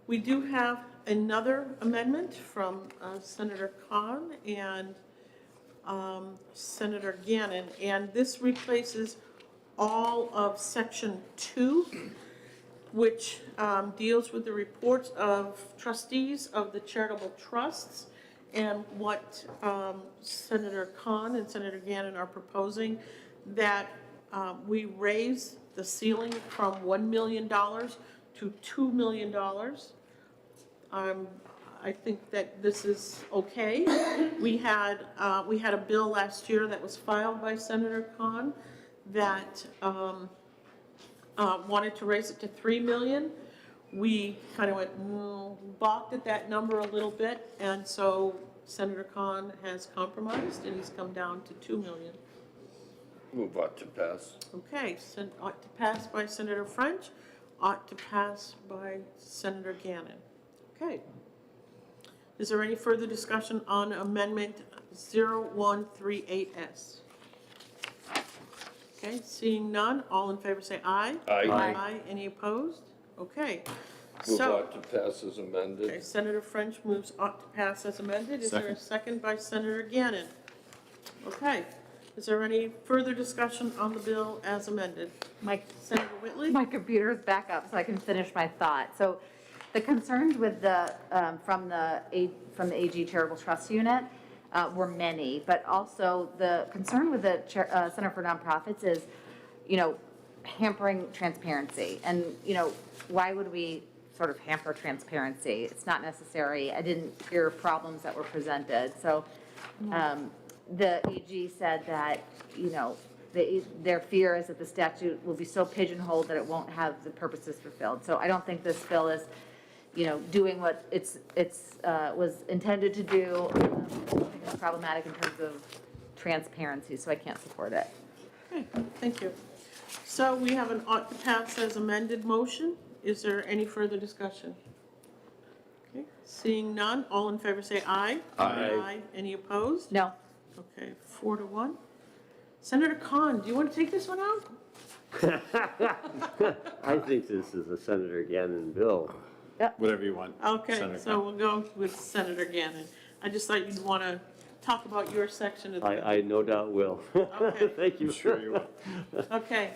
We do have another amendment from Senator Khan and Senator Gannon, and this replaces all of Section 2, which deals with the reports of trustees of the charitable trusts. And what Senator Khan and Senator Gannon are proposing, that we raise the ceiling from $1 million to $2 million. I think that this is okay. We had a bill last year that was filed by Senator Khan that wanted to raise it to $3 million. We kind of went, balked at that number a little bit, and so Senator Khan has compromised, and he's come down to $2 million. Move on to pass. Okay, ought to pass by Senator French, ought to pass by Senator Gannon. Okay. Is there any further discussion on Amendment 0138S? Okay, seeing none, all in favor say aye. Aye. Aye. Any opposed? Okay. Move So, on to pass as amended. okay, Senator French moves ought to pass as amended. Is there a second by Senator Gannon? Okay. Is there any further discussion on the bill as amended? Senator Whitley? My computer's back up so I can finish my thought. So the concerns with the, from the AG Charitable Trust Unit were many, but also the concern with the Center for Nonprofits is, hampering transparency. And, why would we sort of hamper transparency? It's not necessary. I didn't hear problems that were presented. So the AG said that, their fear is that the statute will be so pigeonholed that it won't have the purposes fulfilled. So I don't think this bill is, doing what it's was intended to do. I think it's problematic in terms of transparency, so I can't support it. Okay, thank you. So we have an ought to pass as amended motion. Is there any further discussion? Okay, Seeing none, all in favor say aye. Aye. Any opposed? No. Okay, 4-1. Senator Khan, do you want to take this one out? I think this is a Senator Gannon bill. Whatever you want. Okay, Senator so we'll go with Senator Gannon. I just thought you'd want to talk about your section of the. I no doubt will. Okay. Thank you. I'm sure you will. Okay.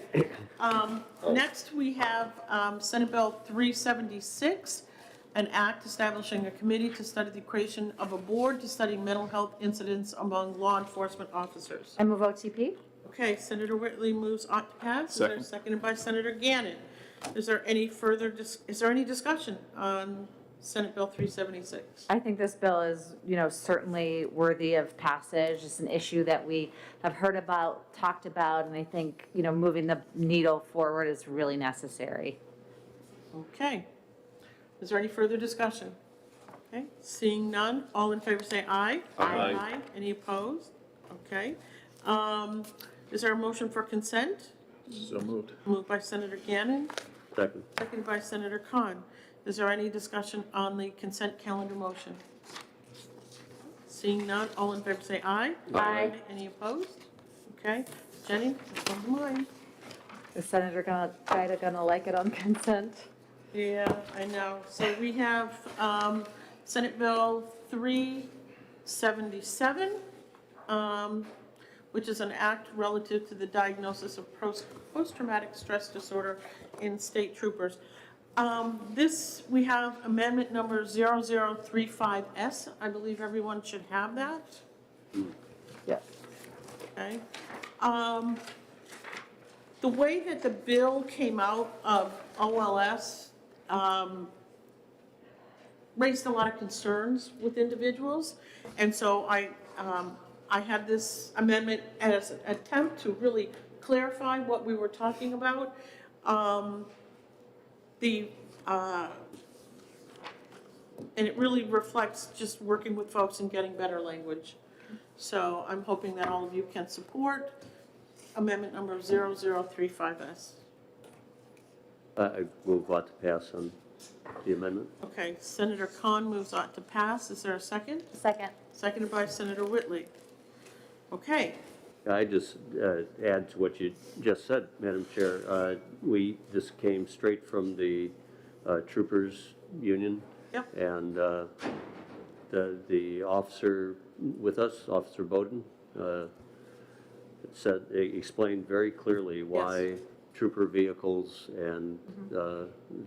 Next, we have Senate Bill 376, an act establishing a committee to study the creation of a board to study mental health incidents among law enforcement officers. I move OTP. Okay, Senator Whitley moves ought to pass. Is there Second. seconded by Senator Gannon? Is there any further, is there any discussion on Senate Bill 376? I think this bill is, certainly worthy of passage. It's an issue that we have heard about, talked about, and I think, moving the needle forward is really necessary. Okay. Is there any further discussion? Okay, seeing none, all in favor say aye. Aye. Any opposed? Okay. Is there a motion for consent? So moved. Moved by Senator Gannon, Second. seconded by Senator Khan. Is there any discussion on the consent calendar motion? Seeing none, all in favor say aye. Aye. Any opposed? Okay. Jenny, this one's mine. Is Senator gonna like it on consent? Yeah, I know. So we have Senate Bill 377, which is an act relative to the diagnosis of post-traumatic stress disorder in state troopers. This, we have amendment number 0035S. I believe everyone should have that. Yeah. Okay. The way that the bill came out of OLS raised a lot of concerns with individuals. And so I had this amendment as an attempt to really clarify what we were talking about. And it really reflects just working with folks and getting better language. So I'm hoping that all of you can support amendment number 0035S. I move ought to pass on the amendment. Okay, Senator Khan moves ought to pass. Is there a second? Second. Seconded by Senator Whitley. Okay, I just add to what you just said, Madam Chair. This came straight from the Troopers Union. Yep. And the officer with us, Officer Bowden, explained very clearly why trooper vehicles and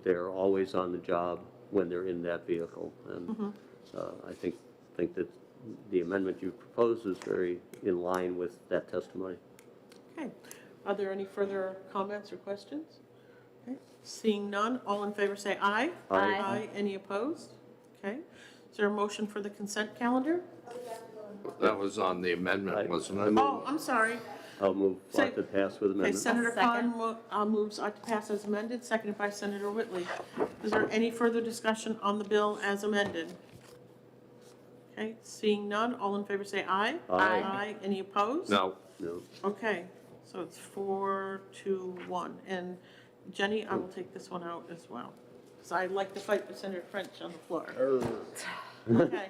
they're always on the job when they're in that vehicle. And I think that the amendment you proposed is very in line with that testimony. okay. Are there any further comments or questions? Okay, seeing none, all in favor say aye. Aye. Aye. Any opposed? Okay. Is there a motion for the consent calendar? That was on the amendment, wasn't it? Oh, I'm sorry. I'll move Say- ought to pass with Okay, amendment. Senator Second. Khan moves ought to pass as amended, seconded by Senator Whitley. Is there any further discussion on the bill as amended? Okay, seeing none, all in favor say aye. Aye. Aye. Any opposed? No. No. Okay, so it's 4-1. And Jenny, I will take this one out as well, because I like to fight with Senator French on the floor. Okay.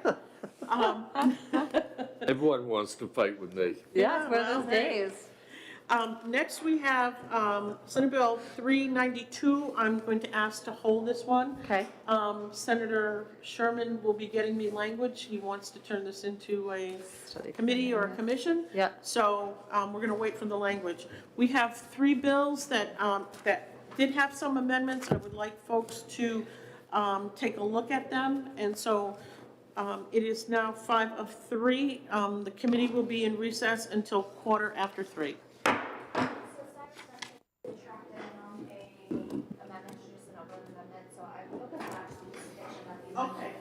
Everyone wants to fight with me. Yeah, it's one of well, those hey. days. Next, we have Senate Bill 392. I'm going to ask to hold this one. Okay. Senator Sherman will be getting me language. He wants to turn this into a committee or a commission. Yeah. So we're going to wait for the language. We have 3 bills that did have some amendments. I would like folks to take a look at them. And so it is now 5 of 3. The committee will be in recess until 3:15. Okay.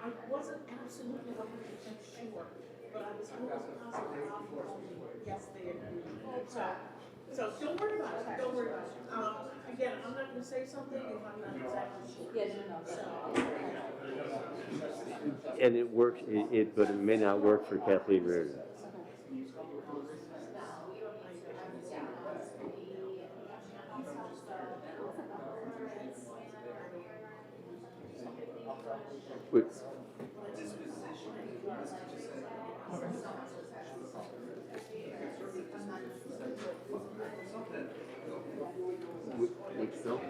I wasn't absolutely 100% sure, but I was almost positive yes, they agreed. So So don't worry about it, don't worry about it. Again, I'm not gonna say something if I'm not exactly sure. Yeah, no. And it works, but it may not work for Kathleen Reardon. Wait. Which bill?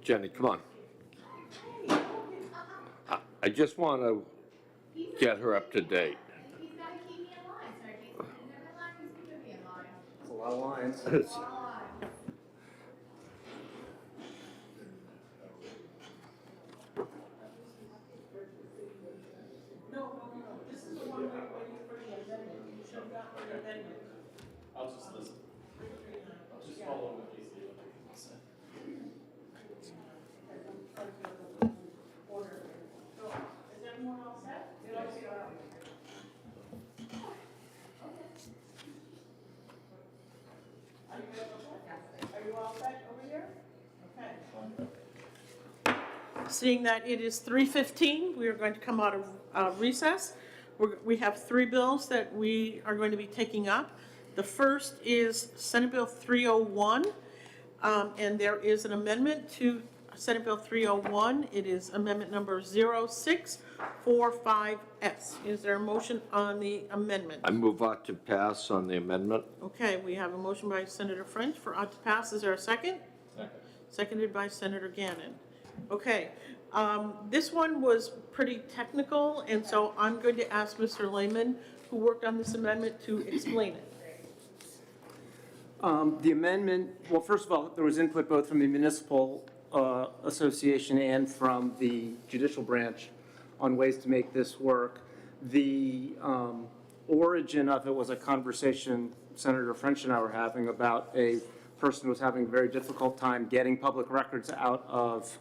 Jenny, come on. I just want to get her up to date. He's gotta keep me in line, sir. He's never in line, he's keeping me in line. It's a lot of lines. This is the one we're waiting for the amendment. You should have gotten the amendment. I'll just listen. I'll just follow what he's doing. Order. So, is everyone all set? Are you all set over here? Okay. Seeing that it is 3:15, we are going to come out of recess. We have three bills that we are going to be taking up. The first is Senate Bill 301, and there is an amendment to Senate Bill 301. It is amendment number 0645S. Is there a motion on the amendment? I move on to pass on the amendment. Okay, we have a motion by Senator French for ought to pass. Is there a second? Second. Seconded by Senator Gannon. Okay, this one was pretty technical, and so I'm going to ask Mr. Lehman, who worked on this amendment, to explain it. The amendment, well, first of all, there was input both from the Municipal Association and from the Judicial branch on ways to make this work. The origin of it was a conversation Senator French and I were having about a person who was having a very difficult time getting public records out of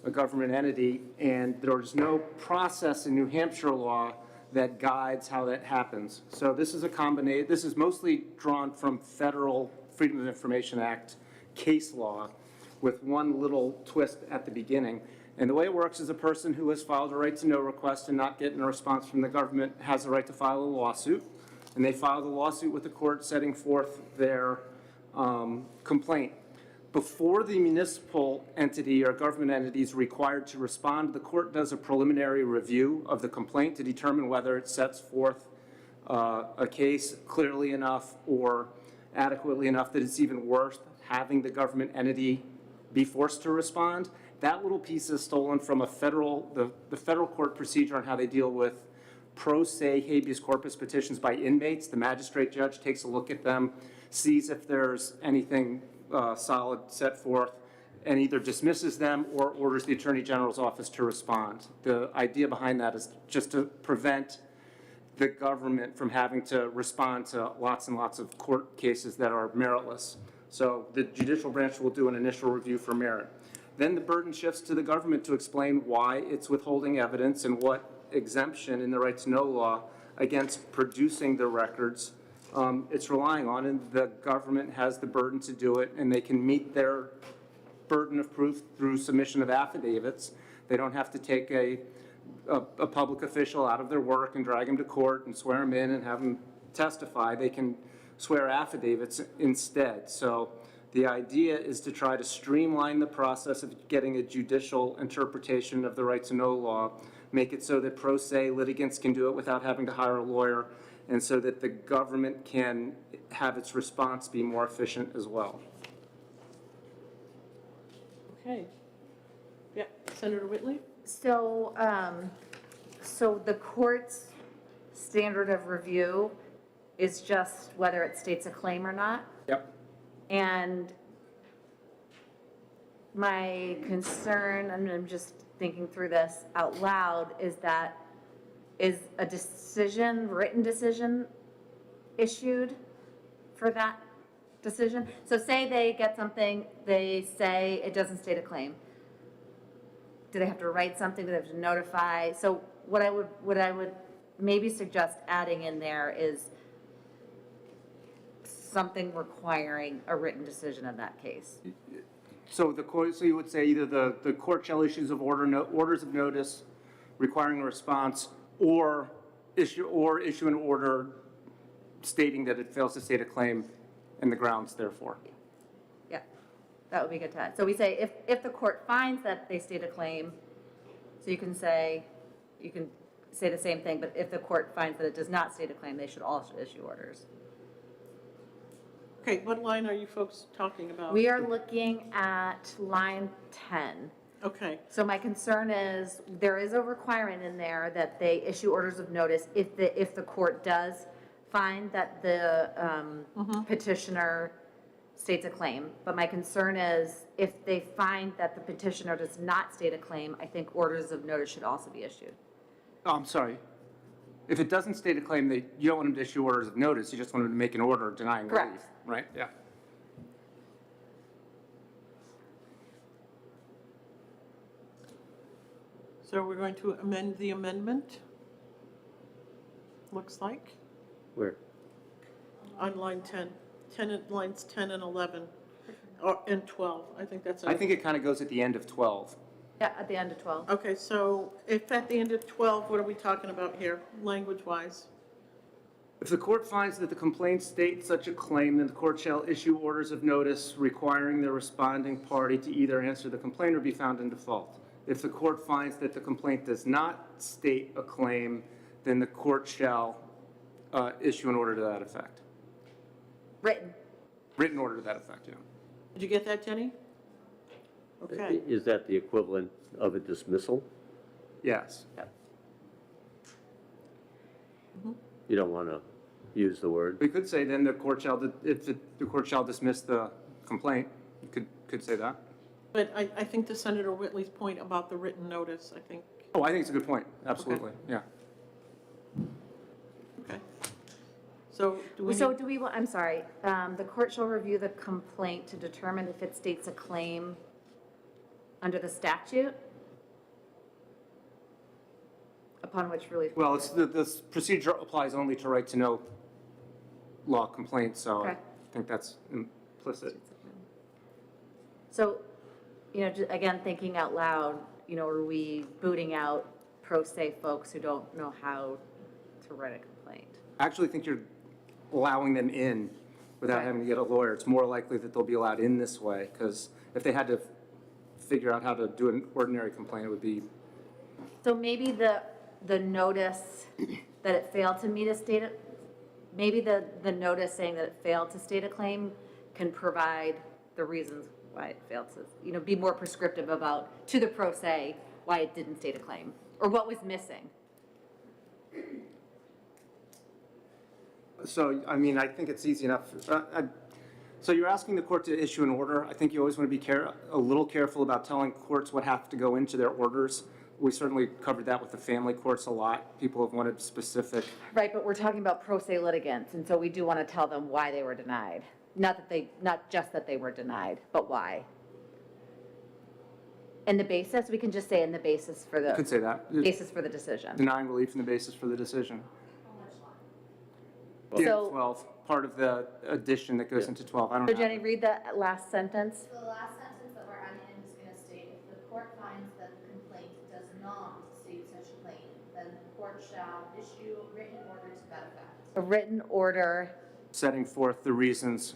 a government entity, and there was no process in New Hampshire law that guides how that happens. So this is a combination, this is mostly drawn from federal Freedom of Information Act case law with one little twist at the beginning. And the way it works is a person who has filed a right to know request and not getting a response from the government has the right to file a lawsuit. And they file the lawsuit with the court setting forth their complaint. Before the municipal entity or government entity is required to respond, the court does a preliminary review of the complaint to determine whether it sets forth a case clearly enough or adequately enough that it's even worth having the government entity be forced to respond. That little piece is stolen from the federal court procedure on how they deal with pro se habeas corpus petitions by inmates. The magistrate judge takes a look at them, sees if there's anything solid set forth, and either dismisses them or orders the Attorney General's office to respond. The idea behind that is just to prevent the government from having to respond to lots and lots of court cases that are meritless. So the judicial branch will do an initial review for merit. Then the burden shifts to the government to explain why it's withholding evidence and what exemption in the right to know law against producing the records it's relying on, and the government has the burden to do it, and they can meet their burden of proof through submission of affidavits. They don't have to take a public official out of their work and drag him to court and swear him in and have him testify. They can swear affidavits instead. So the idea is to try to streamline the process of getting a judicial interpretation of the right to know law, make it so that pro se litigants can do it without having to hire a lawyer, and so that the government can have its response be more efficient as well. Okay. Yeah, Senator Whitley? So, so the court's standard of review is just whether it states a claim or not? Yep. And my concern, and I'm just thinking through this out loud, is that is a decision, written decision issued for that decision? So say they get something, they say it doesn't state a claim. Do they have to write something? Do they have to notify? So what I would maybe suggest adding in there is something requiring a written decision in that case. So the court, so you would say either the court shall issue orders of notice requiring a response, or issue an order stating that it fails to state a claim and the grounds therefore. Yeah, that would be good to add. So we say if the court finds that they state a claim, so you can say the same thing, but if the court finds that it does not state a claim, they should also issue orders. Okay, what line are you folks talking about? We are looking at line 10. Okay, So my concern is, there is a requirement in there that they issue orders of notice if the court does find that the petitioner states a claim. But my concern is, if they find that the petitioner does not state a claim, I think orders of notice should also be issued. Oh, I'm sorry. If it doesn't state a claim, you don't want them to issue orders of notice, you just want them to make an order denying relief. Correct. Right, yeah. so we're going to amend the amendment? Looks like, Where? on line 10, lines 10 and 11, and 12, I think that's. I think it kind of goes at the end of 12. Yeah, at the end of 12. Okay, so if at the end of 12, what are we talking about here, language-wise? If the court finds that the complaint states such a claim, then the court shall issue orders of notice requiring the responding party to either answer the complaint or be found in default. If the court finds that the complaint does not state a claim, then the court shall issue an order to that effect. Written order to that effect, yeah. Did you get that, Jenny? Okay, Is that the equivalent of a dismissal? Yes. You don't want to use the word? We could say then the court shall, the court shall dismiss the complaint. You could say that. but I think to Senator Whitley's point about the written notice, I think, Oh, I think it's a good point. Absolutely, yeah. okay. So do we So need, do we, I'm sorry, the court shall review the complaint to determine if it states a claim under the statute upon which relief. Well, this procedure applies only to right-to-know law complaints, so I Okay. think that's implicit. So, again, thinking out loud, are we booting out pro se folks who don't know how to write a complaint? I actually think you're allowing them in without Right. having to get a lawyer. It's more likely that they'll be allowed in this way, because if they had to figure out how to do an ordinary complaint, it would be, So maybe the notice that it failed to meet a state, maybe the notice saying that it failed to state a claim can provide the reasons why it failed to, be more prescriptive about, to the pro se, why it didn't state a claim, or what was missing. so, I mean, I think it's easy enough. So you're asking the court to issue an order. I think you always want to be a little careful about telling courts what have to go into their orders. We certainly covered that with the family courts a lot. People have wanted specific. Right, but we're talking about pro se litigants, and so we do want to tell them why they were denied. Not just that they were denied, but why. And the basis, we can just say in the basis for You could the, say that. basis for the decision. Denying relief in the basis for the decision. The end of So- 12, part of the addition that goes into 12. I don't So have Jenny, it. read that last sentence. So the last sentence that we're adding in is going to state, if the court finds that the complaint does not state such a claim, then the court shall issue a written order to that effect. A written order, Setting forth the reasons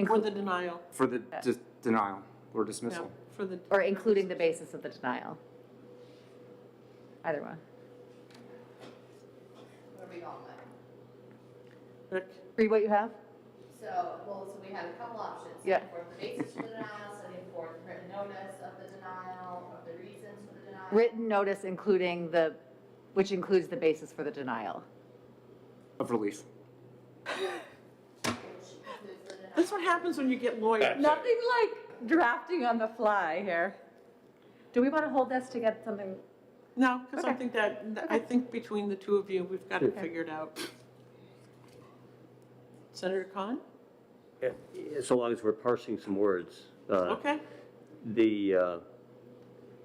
for the denial, for the denial or yeah, dismissal. for the, or including the basis of the denial. Either one. What are we going with? Rick, Read what you have? So we had a couple options. Yeah. Setting forth the basis for the denial, setting forth written notice of the denial, of the reasons for the denial. Written notice which includes the basis for the denial. Of relief. Which includes the denial. that's what happens when you get lawyers. Nothing like drafting on the fly here. Do we want to hold this to get something? No, because I Okay. think I think between the two of you, we've got it figured out. Senator Khan? So long as we're parsing some words. Okay,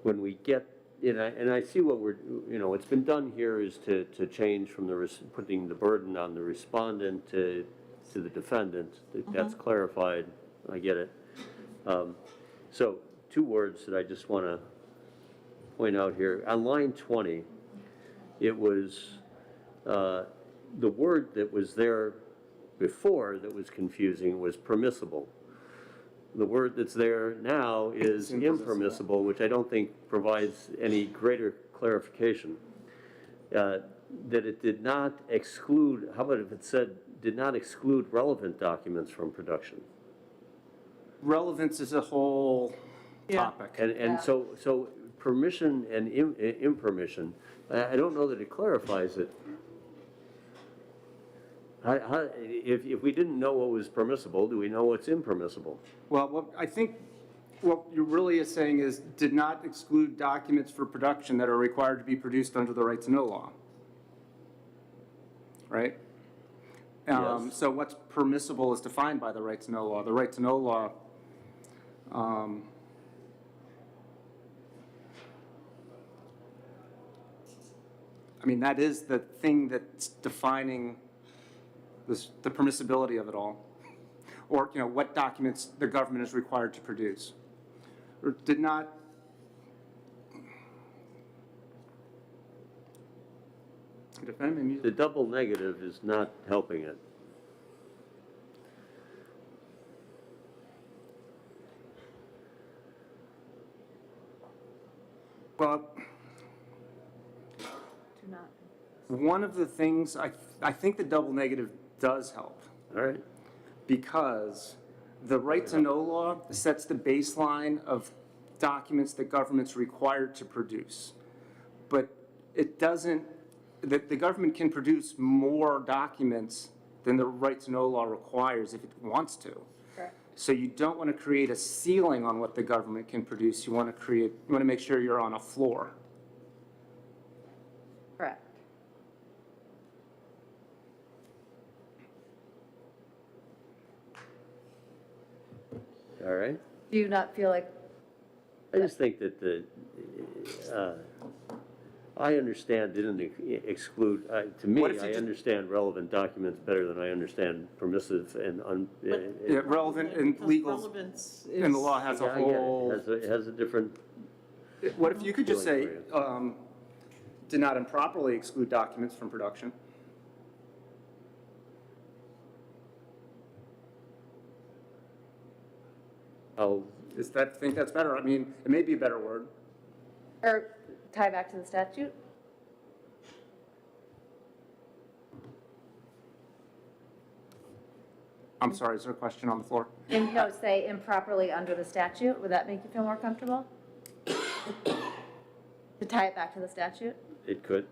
When we get, and I see what what's been done here is to change from putting the burden on the respondent to the defendant. That's clarified, I get it. So two words that I just want to point out here. On line 20, it was the word that was there before that was confusing was permissible. The word that's there now is impermissible, which I don't think provides any greater clarification. That it did not exclude, how about if it said did not exclude relevant documents from production. Relevance is a whole Yeah. topic. And so permission and impermission, I don't know that it clarifies it. If we didn't know what was permissible, do we know what's impermissible? Well, I think what you're really saying is did not exclude documents for production that are required to be produced under the right to know law. Right? Yes. So what's permissible is defined by the right to know law. The right to know law, I mean, that is the thing that's defining the permissibility of it all. Or, what documents the government is required to produce. Or did not, The double negative is not helping it. well, Do not. one of the things, I think the double negative does help. All right? Because the right to know law sets the baseline of documents that government's required to produce. But it doesn't, that the government can produce more documents than the right to know law requires if it wants to. Correct. So you don't want to create a ceiling on what the government can produce. You want to make sure you're on a floor. Correct. All right? Do you not feel like, I just think that I understand didn't exclude, to me, What if you I just- understand relevant documents better than I understand permissive and. Yeah, relevant and Because legal, relevance and the is- law has a Yeah, I get it. whole. It has a different, What if you could just say, Feeling did not improperly exclude documents from production? Think that's better? I mean, it may be a better word. or tie back to the statute? I'm sorry, is there a question on the floor? No, say improperly under the statute, would that make you feel more comfortable? To tie it back to the statute? it could.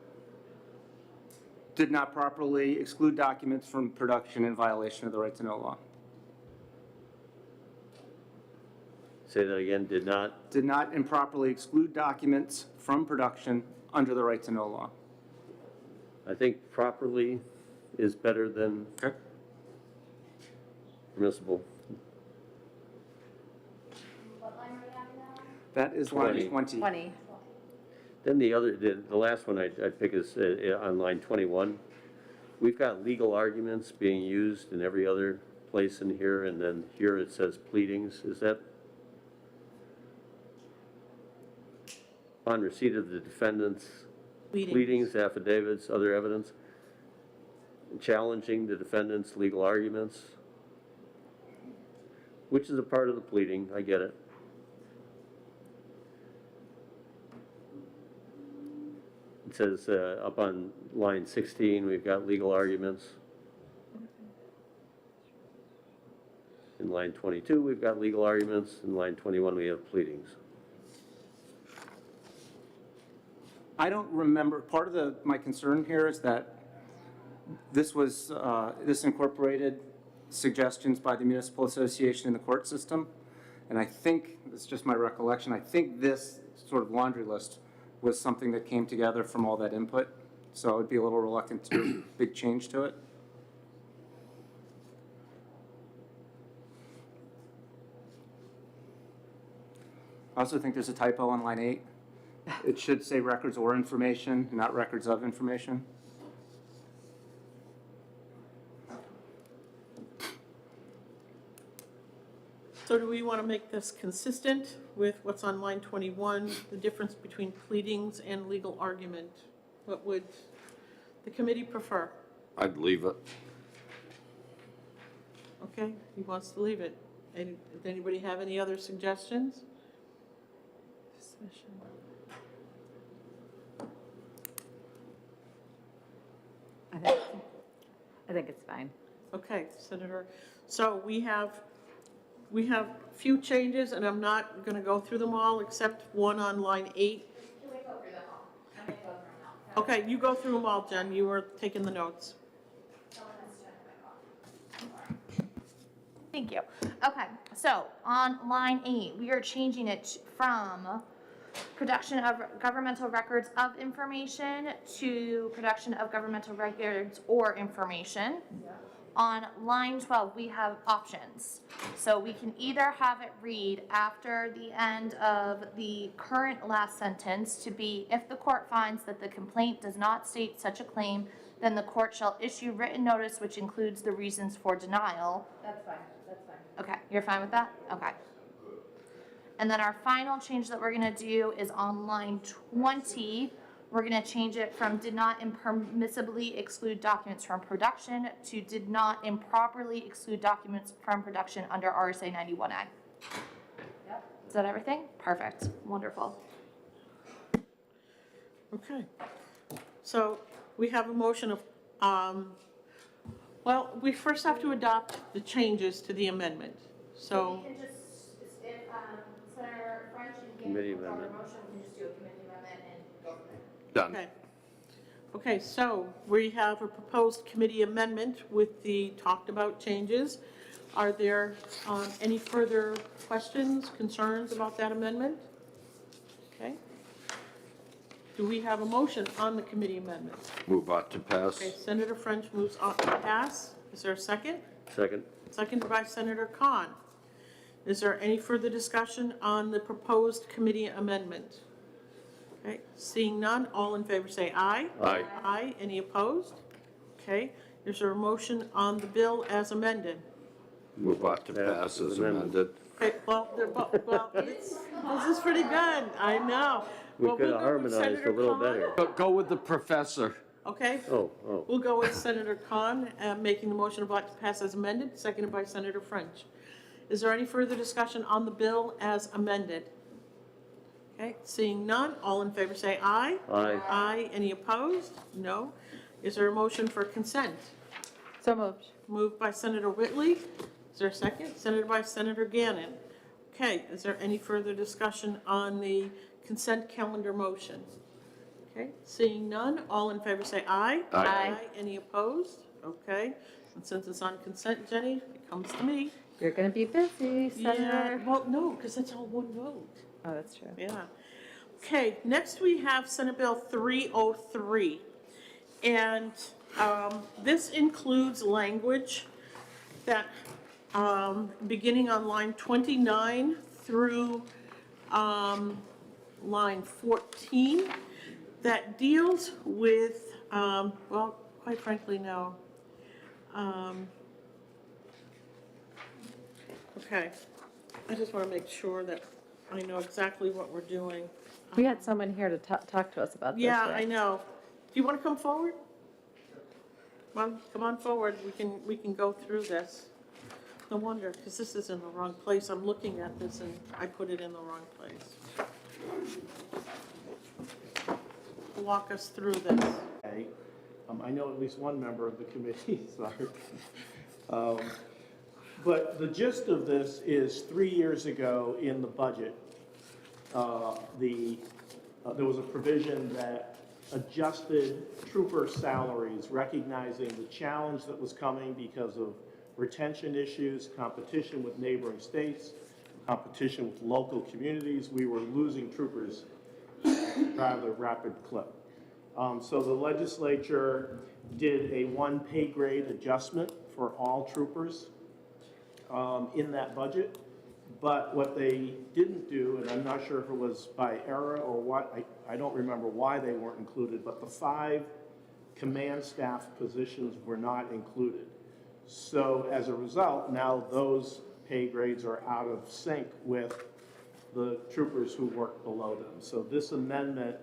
Did not properly exclude documents from production in violation of the right to know law. Say that again, did not, Did not improperly exclude documents from production under the right to know law. I think properly is better than Okay. permissible. What line are we having now? That is line 20. 20. 20. Then the last one I'd pick is on line 21. We've got legal arguments being used in every other place in here, and then here it says pleadings. Is that upon receipt of the defendant's pleadings, affidavits, other evidence, challenging the defendant's legal arguments, which is a part of the pleading, I get it. It says up on line 16, we've got legal arguments. In line 22, we've got legal arguments. In line 21, we have pleadings. I don't remember, part of my concern here is that this incorporated suggestions by the municipal association in the court system. And I think, it's just my recollection, I think this sort of laundry list was something that came together from all that input. So I would be a little reluctant to do a big change to it. I also think there's a typo on line 8. It should say records or information, not records of information. So do we want to make this consistent with what's on line 21, the difference between pleadings and legal argument? What would the committee prefer? I'd leave it. Okay, he wants to leave it. Does anybody have any other suggestions? I think it's fine. Okay, Senator, so we have a few changes, and I'm not going to go through them all, except one on line 8. Can we go through them all? I'm gonna go through them all. Okay, you go through them all, Jen, you were taking the notes. Someone has to check my clock. Thank you. Okay, so on line 8, we are changing it from production of governmental records of information to production of governmental records or information. On line 12, we have options. So we can either have it read after the end of the current last sentence to be, if the court finds that the complaint does not state such a claim, then the court shall issue written notice which includes the reasons for denial. That's fine, that's fine. Okay, you're fine with that? Okay. And then our final change that we're gonna do is on line 20. We're gonna change it from did not impermissibly exclude documents from production to did not improperly exclude documents from production under RSA 91A. Yep. Is that everything? Perfect, wonderful. Okay, so we have a motion of, well, we first have to adopt the changes to the amendment. So, We can just, if, Senator French and Committee Gannon call their amendment. motion, we can just do a committee amendment and go from there. Done. okay. Okay, so we have a proposed committee amendment with the talked about changes. Are there any further questions, concerns about that amendment? Okay. Do we have a motion on the committee amendment? Move on to pass. Okay, Senator French moves on to pass. Is there a second? Second? Seconded by Senator Khan. Is there any further discussion on the proposed committee amendment? Okay, seeing none, all in favor say aye. Aye. Aye, any opposed? Okay, is there a motion on the bill as amended? Move on to pass as amended. Okay, well, this is pretty good, I know. We Well, could we'll have go with harmonized a Senator little Khan. better. Go with the professor. Okay, Oh. we'll go with Senator Khan, making the motion about to pass as amended, seconded by Senator French. Is there any further discussion on the bill as amended? Okay, seeing none, all in favor say aye. Aye. Aye, any opposed? No. Is there a motion for consent? So moved. Moved by Senator Whitley. Is there a second? Seconded by Senator Gannon. Okay, is there any further discussion on the consent calendar motion? Okay, seeing none, all in favor say aye. Aye. Any opposed? Okay, and since it's on consent, Jenny, it comes to me. You're gonna be busy, Yeah, Senator. well, no, because that's all one vote. Oh, that's true. Yeah. Okay, next we have Senate Bill 303. And this includes language that, beginning on line 29 through line 14, that deals with, well, quite frankly, no. Okay, I just want to make sure that I know exactly what we're doing. We had someone here to talk to us about this. Yeah, right? I know. Do you want to come forward? Come on forward, we can go through this. No wonder, because this is in the wrong place. I'm looking at this and I put it in the wrong place. Walk us through this. Okay. I know at least one member of the committee, sorry. But the gist of this is 3 years ago in the budget, there was a provision that adjusted trooper salaries, recognizing the challenge that was coming because of retention issues, competition with neighboring states, competition with local communities. We were losing troopers at a rather rapid clip. So the legislature did a one pay grade adjustment for all troopers in that budget. But what they didn't do, and I'm not sure if it was by error or what, I don't remember why they weren't included, but the 5 command staff positions were not included. So as a result, now those pay grades are out of sync with the troopers who work below them. So this amendment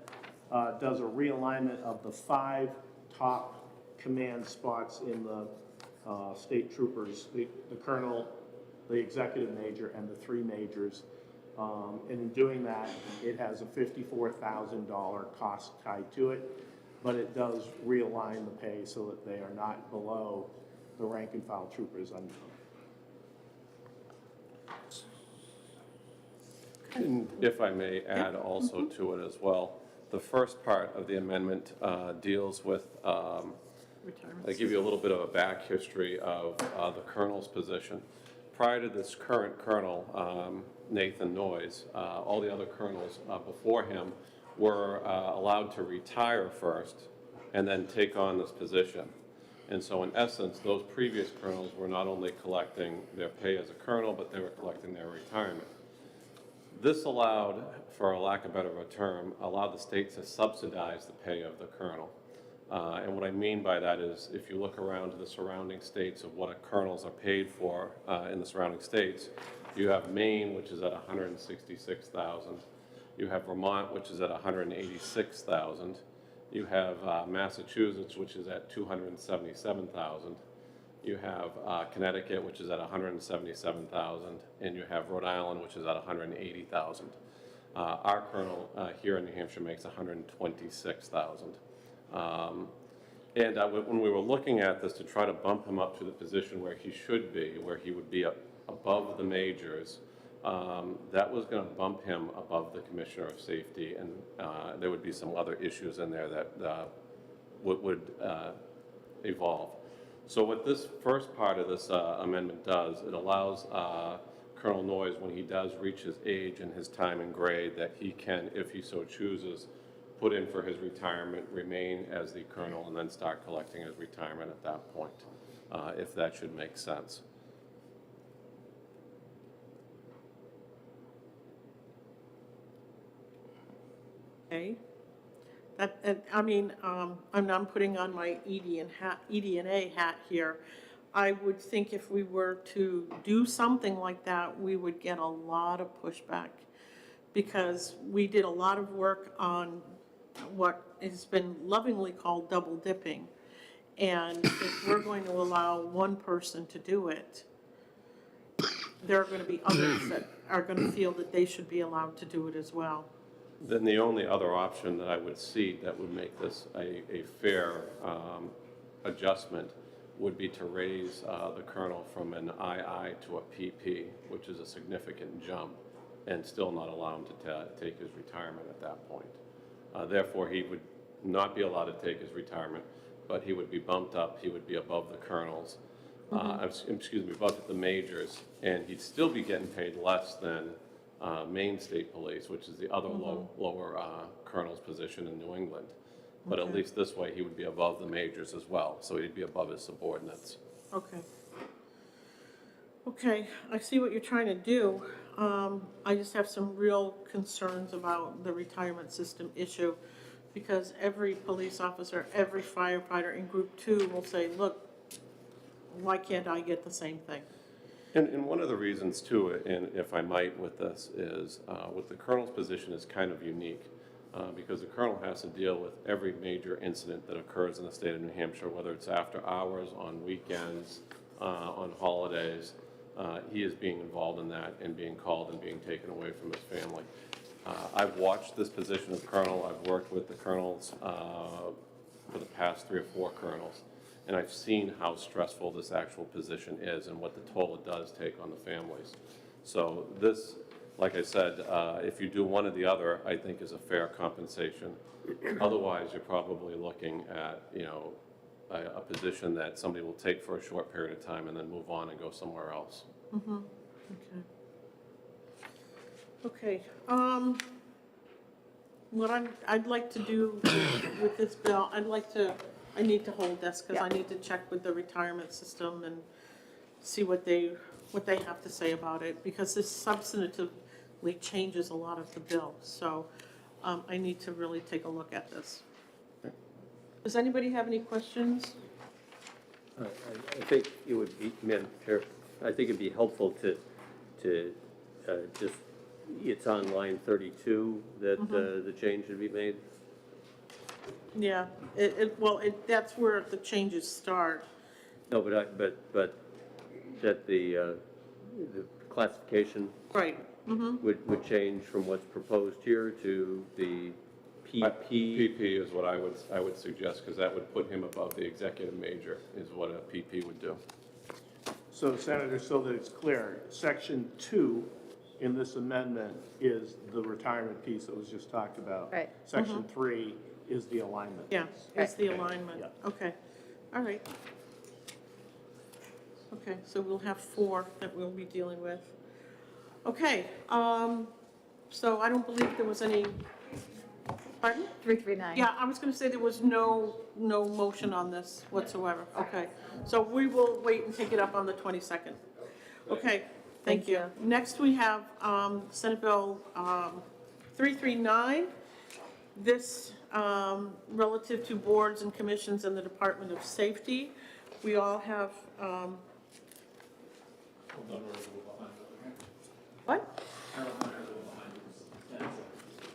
does a realignment of the 5 top command spots in the state troopers, the colonel, the executive major, and the 3 majors. And in doing that, it has a $54,000 cost tied to it, but it does realign the pay so that they are not below the rank and file trooper is unknown. And if I may add also to it as well, the first part of the amendment deals with, Retirement. I give you a little bit of a back history of the colonel's position. Prior to this current colonel, Nathan Noyes, all the other colonels before him were allowed to retire first and then take on this position. And so in essence, those previous colonels were not only collecting their pay as a colonel, but they were collecting their retirement. This allowed, for a lack of better of a term, allowed the state to subsidize the pay of the colonel. And what I mean by that is, if you look around to the surrounding states of what colonels are paid for in the surrounding states, you have Maine, which is at $166,000. You have Vermont, which is at $186,000. You have Massachusetts, which is at $277,000. You have Connecticut, which is at $177,000, and you have Rhode Island, which is at $180,000. Our colonel here in New Hampshire makes $126,000. When we were looking at this to try to bump him up to the position where he should be, where he would be above the majors, that was going to bump him above the Commissioner of Safety, and there would be some other issues in there that would evolve. So what this first part of this amendment does, it allows Colonel Noyes, when he does reach his age and his time and grade, that he can, if he so chooses, put in for his retirement, remain as the colonel, and then start collecting his retirement at that point, if that should make sense. Okay. I'm putting on my ED&A hat here. I would think if we were to do something like that, we would get a lot of pushback, because we did a lot of work on what has been lovingly called double dipping. And if we're going to allow one person to do it, there are going to be others that are going to feel that they should be allowed to do it as well. Then the only other option that I would see that would make this a fair adjustment would be to raise the colonel from an II to a PP, which is a significant jump, and still not allow him to take his retirement at that point. Therefore, he would not be allowed to take his retirement, but he would be bumped up, he would be above the colonels, above the majors, and he'd still be getting paid less than Maine State Police, which is the other lower colonel's position in New England. But at least this way, he would be above the majors as well, so he'd be above his subordinates. Okay. Okay, I see what you're trying to do. I just have some real concerns about the retirement system issue, because every police officer, every firefighter in Group 2 will say, look, why can't I get the same thing? And one of the reasons too, and if I might with this, is with the colonel's position is kind of unique, because the colonel has to deal with every major incident that occurs in the state of New Hampshire, whether it's after hours, on weekends, on holidays. He is being involved in that and being called and being taken away from his family. I've watched this position of colonel. I've worked with the colonels for the past 3 or 4 colonels. And I've seen how stressful this actual position is and what the toll it does take on the families. So this, like I said, if you do one or the other, I think is a fair compensation. Otherwise, you're probably looking at, a position that somebody will take for a short period of time and then move on and go somewhere else. Mm-hmm. Okay. What I'd like to do with this bill, I need to hold this, because I need to check with the retirement system and see what they have to say about it, because this substantively changes a lot of the bill. So I need to really take a look at this. Does anybody have any questions? I think it would be, I think it'd be helpful to just, it's on line 32 that the change should be made. Yeah, that's where the changes start. No, but that the classification Right. would change from what's proposed here to the PP. PP is what I would suggest, because that would put him above the executive major, is what a PP would do. So Senator, so that it's clear, section 2 in this amendment is the retirement piece that was just talked about. Right. Section 3 is the alignment. Yeah, it's the alignment. Yeah. Okay, all right. Okay, so we'll have 4 that we'll be dealing with. Okay, so I don't believe there was any, pardon? 339. Yeah, I was going to say there was no motion on this whatsoever. Okay, so we will wait and take it up on the 22nd. Okay, thank you. Next, we have Senate Bill 339. This relative to boards and commissions and the Department of Safety. We all have, what?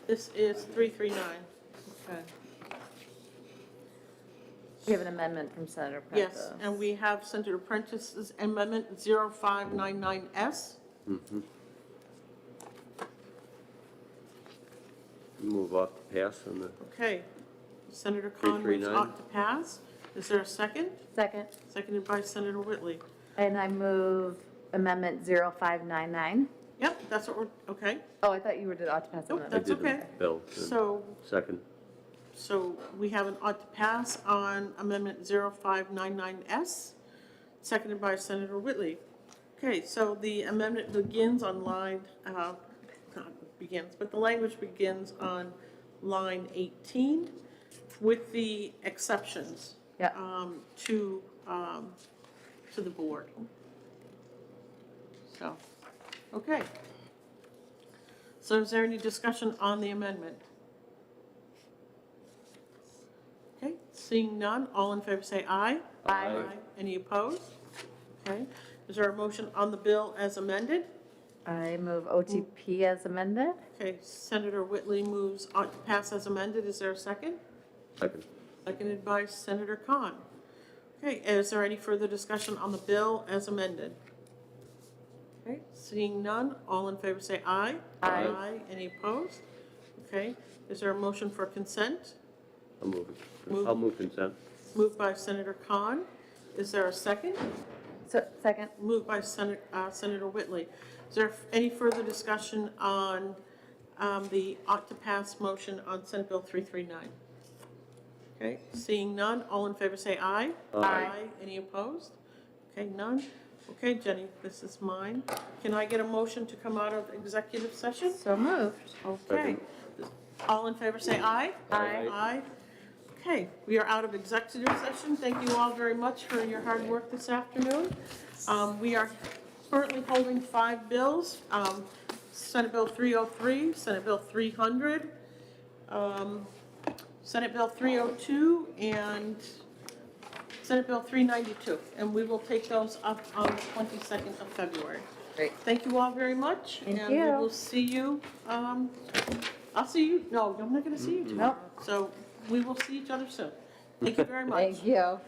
This is 339. Okay. We have an amendment from Senator Prentice. Yes, and we have Senator Prentice's amendment 0599S. Move off to pass on the, Okay. Senator Khan moves 339. ought to pass. Is there a second? Second. Seconded by Senator Whitley. And I move amendment 0599. Yep, that's what we're, okay. Oh, I thought you were the ought to pass Nope, amendment. That's I did okay. the bill. So, Second. we have an ought to pass on amendment 0599S, seconded by Senator Whitley. Okay, so the amendment begins on line, not begins, but the language begins on line 18 with the exceptions Yeah. to the board. So, okay. So is there any discussion on the amendment? Okay, seeing none, all in favor say aye. Aye. Any opposed? Okay, is there a motion on the bill as amended? I move OTP as amended. Okay, Senator Whitley moves ought to pass as amended. Is there a second? Second. Seconded by Senator Khan. Okay, is there any further discussion on the bill as amended? Okay, seeing none, all in favor say aye. Aye. Any opposed? Okay, is there a motion for consent? I'll move it. Move. I'll move consent. Moved by Senator Khan. Is there a second? So, second. Moved by Senator Whitley. Is there any further discussion on the ought to pass motion on Senate Bill 339? Okay, seeing none, all in favor say aye. Aye. Any opposed? Okay, none. Okay, Jenny, this is mine. Can I get a motion to come out of executive session? So moved. Okay. All in favor say aye. Aye. Aye. Okay, we are out of executive session. Thank you all very much for your hard work this afternoon. We are currently holding 5 bills. Senate Bill 303, Senate Bill 300, Senate Bill 302, and Senate Bill 392. And we will take those up on the 22nd of February. Great. Thank you all very much. Thank And we you. will see you, I'll see you, no, I'm not gonna see you tomorrow. So we will see each other soon. Thank you very much. Thank you.